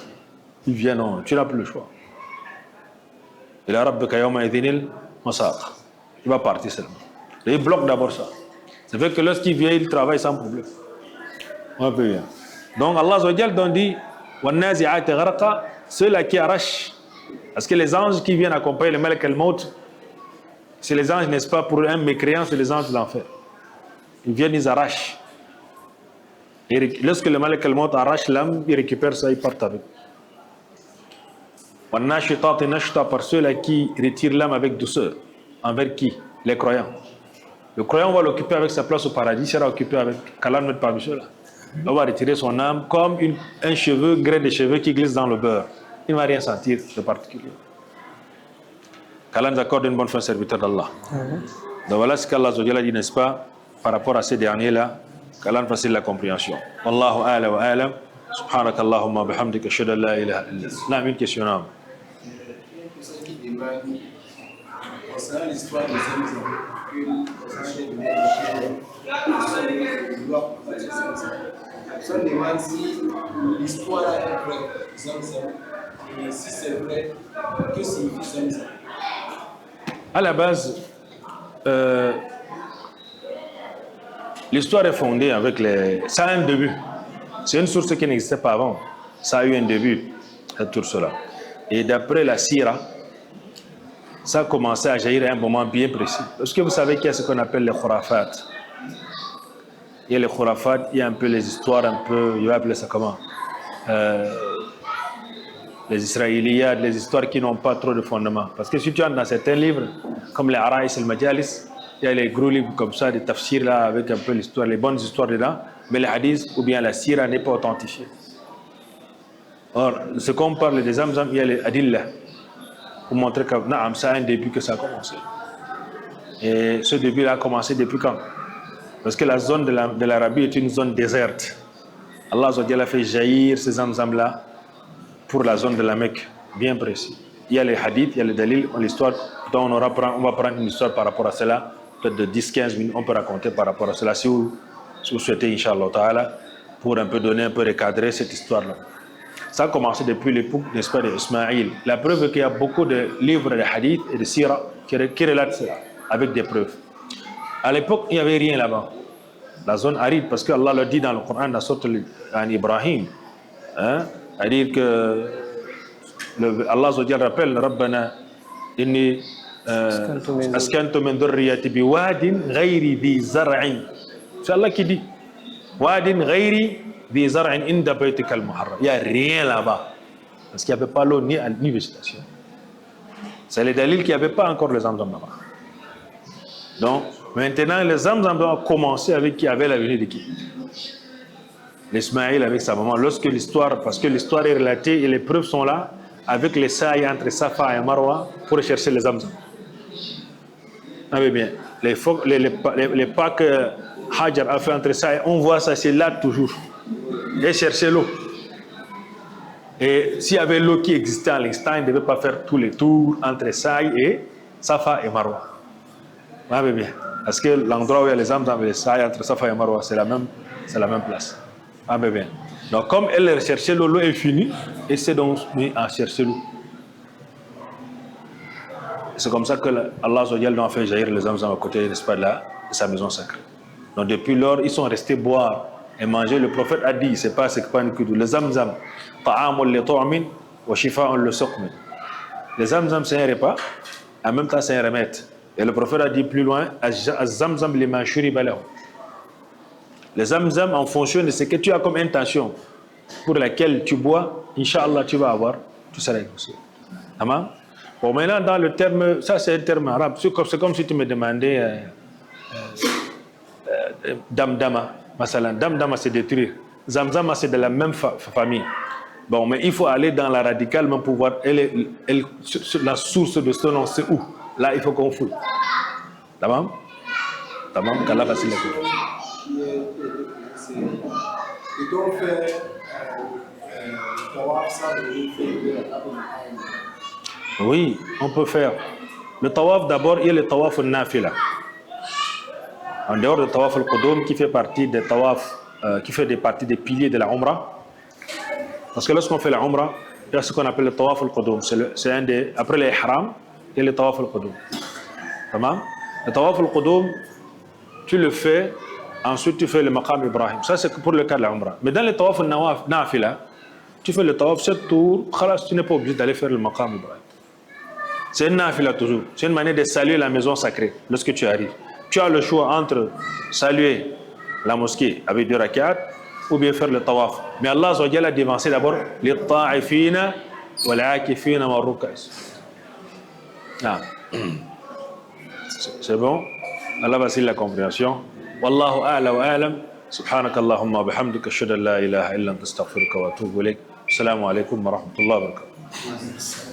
Ils viennent, non, tu n'as plus le choix. Et là, Rabbika yawma idhinil masaq. Il va partir seulement. Et il bloque d'abord ça. Ça fait que lorsqu'il vient, il travaille sans problème. Un peu bien. Donc Allah Azza wa Jalla dit وَالنَّازِعَاتِ غَرْقًا, ceux-là qui arrachent. Parce que les anges qui viennent accompagner le malak al-maut, c'est les anges, n'est-ce pas, pour un mécréant, c'est les anges de l'enfer. Ils viennent, ils arrachent. Et lorsque le malak al-maut arrache l'âme, il récupère ça, il part avec. وَالنَّاشِطَاتِ نَشْطًا, par ceux-là qui retirent l'âme avec douceur. Envers qui? Les croyants. Le croyant va l'occuper avec sa place au paradis, il sera occupé avec qu'Allah nous mette parmi ceux-là. On va retirer son âme comme un cheveu, grain de cheveux qui glisse dans le beurre. Il ne va rien sentir de particulier. Qu'Allah nous accorde une bonne fin, serviteur d'Allah. Donc voilà ce qu'Allah a dit, n'est-ce pas, par rapport à ces derniers-là, qu'Allah nous facilite la compréhension. Wallahu a'la wa a'lam. Subhanaka Allahumma bihamdika ashhadu an la ilaha illa anta. Une question. Concernant l'histoire des Zamzam, on demande si l'histoire est vraie, Zamzam, et si c'est vrai, que signifie Zamzam? À la base, l'histoire est fondée avec les... Ça a un début. C'est une source qui n'existait pas avant. Ça a eu un début, cette source-là. Et d'après la Sira, ça a commencé à jaillir à un moment bien précis. Est-ce que vous savez qu'il y a ce qu'on appelle les khurafat? Il y a les khurafat, il y a un peu les histoires, un peu, je vais appeler ça comment, les Israéliades, les histoires qui n'ont pas trop de fondement. Parce que si tu entres dans certains livres, comme les Araïs et le Majalis, il y a les gros livres comme ça, des tafsirs là, avec un peu l'histoire, les bonnes histoires dedans, mais les hadiths ou bien la sira n'est pas authentifiée. Or, ce qu'on parle des Zamzam, il y a les adillah, pour montrer que ça a un début que ça a commencé. Et ce début a commencé depuis quand? Parce que la zone de l'Arabie est une zone déserte. Allah a fait jaillir ces Zamzam là pour la zone de la Mecque, bien précis. Il y a les hadiths, il y a les dalil, l'histoire, dont on va prendre une histoire par rapport à cela, peut-être de 10-15 minutes, on peut raconter par rapport à cela, si vous souhaitez, Inch'Allah Ta'ala, pour un peu donner, un peu recadrer cette histoire-là. Ça a commencé depuis l'époque, n'est-ce pas, d'Ismaïl. La preuve est qu'il y a beaucoup de livres de hadith et de sira qui relatent cela, avec des preuves. À l'époque, il n'y avait rien là-bas. La zone aride, parce qu'Allah le dit dans le Coran, dans la sourate Ibrahim, c'est-à-dire que Allah rappelle Rabbana inni askantu min dhurriyyati bi wadin ghayri dhi zar'in. C'est Allah qui dit wadin ghayri dhi zar'in inda baytika al-muharram. Il n'y a rien là-bas parce qu'il n'y avait pas l'eau ni végétation. C'est les dalils qu'il n'y avait pas encore les Zamzam là-bas. Donc maintenant les Zamzam ont commencé avec qui avait la venue de qui? L'Ismaïl avec sa maman. Lorsque l'histoire, parce que l'histoire est relatée et les preuves sont là, avec les sailles entre Safa et Marwa pour chercher les Zamzam. Ah oui, bien. Les pas que Hajar a fait entre ça, on voit ça, c'est là toujours. Et chercher l'eau. Et s'il y avait l'eau qui existait à l'instant, il ne devait pas faire tous les tours entre Saï et Safa et Marwa. Ah oui, bien. Parce que l'endroit où il y a les Zamzam et les sailles entre Safa et Marwa, c'est la même place. Ah ben bien. Donc comme elle recherchait l'eau est finie, et c'est donc mis à chercher l'eau. C'est comme ça que Allah a fait jaillir les Zamzam à côté, n'est-ce pas, de sa maison sacrée. Donc depuis lors, ils sont restés boire et manger. Le prophète a dit, c'est pas une coupe. Le Zamzam, ta'amul li tu'min wa shifa'un li suqmin. Le Zamzam c'est un repas, en même temps c'est un remède. Et le prophète a dit plus loin, az-Zamzam liman shuriba lahu. Le Zamzam en fonction de ce que tu as comme intention pour laquelle tu bois, Inch'Allah tu vas avoir, tu seras exaucé. Amen. Bon, maintenant, dans le terme, ça c'est un terme arabe. C'est comme si tu me demandais Damdama. Damdama, c'est détruire. Zamzama, c'est de la même famille. Bon, mais il faut aller dans la radicale pour pouvoir. La source de ce nom, c'est où? Là, il faut qu'on fouille. Tamam? Tamam, qu'Allah facile la chose. Et donc, ça oui, on peut faire. Le tawaf, d'abord, il y a le tawaf al-nafila. En dehors du tawaf al-qudum, qui fait partie des tawaf, qui fait partie des piliers de la umrah. Parce que lorsqu'on fait la umrah, il y a ce qu'on appelle le tawaf al-qudum. C'est un des, après les ihram, il y a le tawaf al-qudum. Le tawaf al-qudum, tu le fais, ensuite tu fais le maqam Ibrahim. Ça, c'est pour le cas de la umrah. Mais dans le tawaf al-nafila, tu fais le tawaf 7 tours, tu n'es pas obligé d'aller faire le maqam Ibrahim. C'est une nafila toujours. C'est une manière de saluer la maison sacrée lorsque tu arrives. Tu as le choix entre saluer la mosquée avec 2 rak'at ou bien faire le tawaf. Mais Allah a dévancé d'abord les ta'ifina wa l'akifina wa rukas. C'est bon? Allah facilite la compréhension. Wallahu a'la wa a'lam. سبحانك اللهم وبحمدك اشهد ان لا اله الا انت استغفرك واتوب اليك السلام عليكم ورحمه الله وبركاته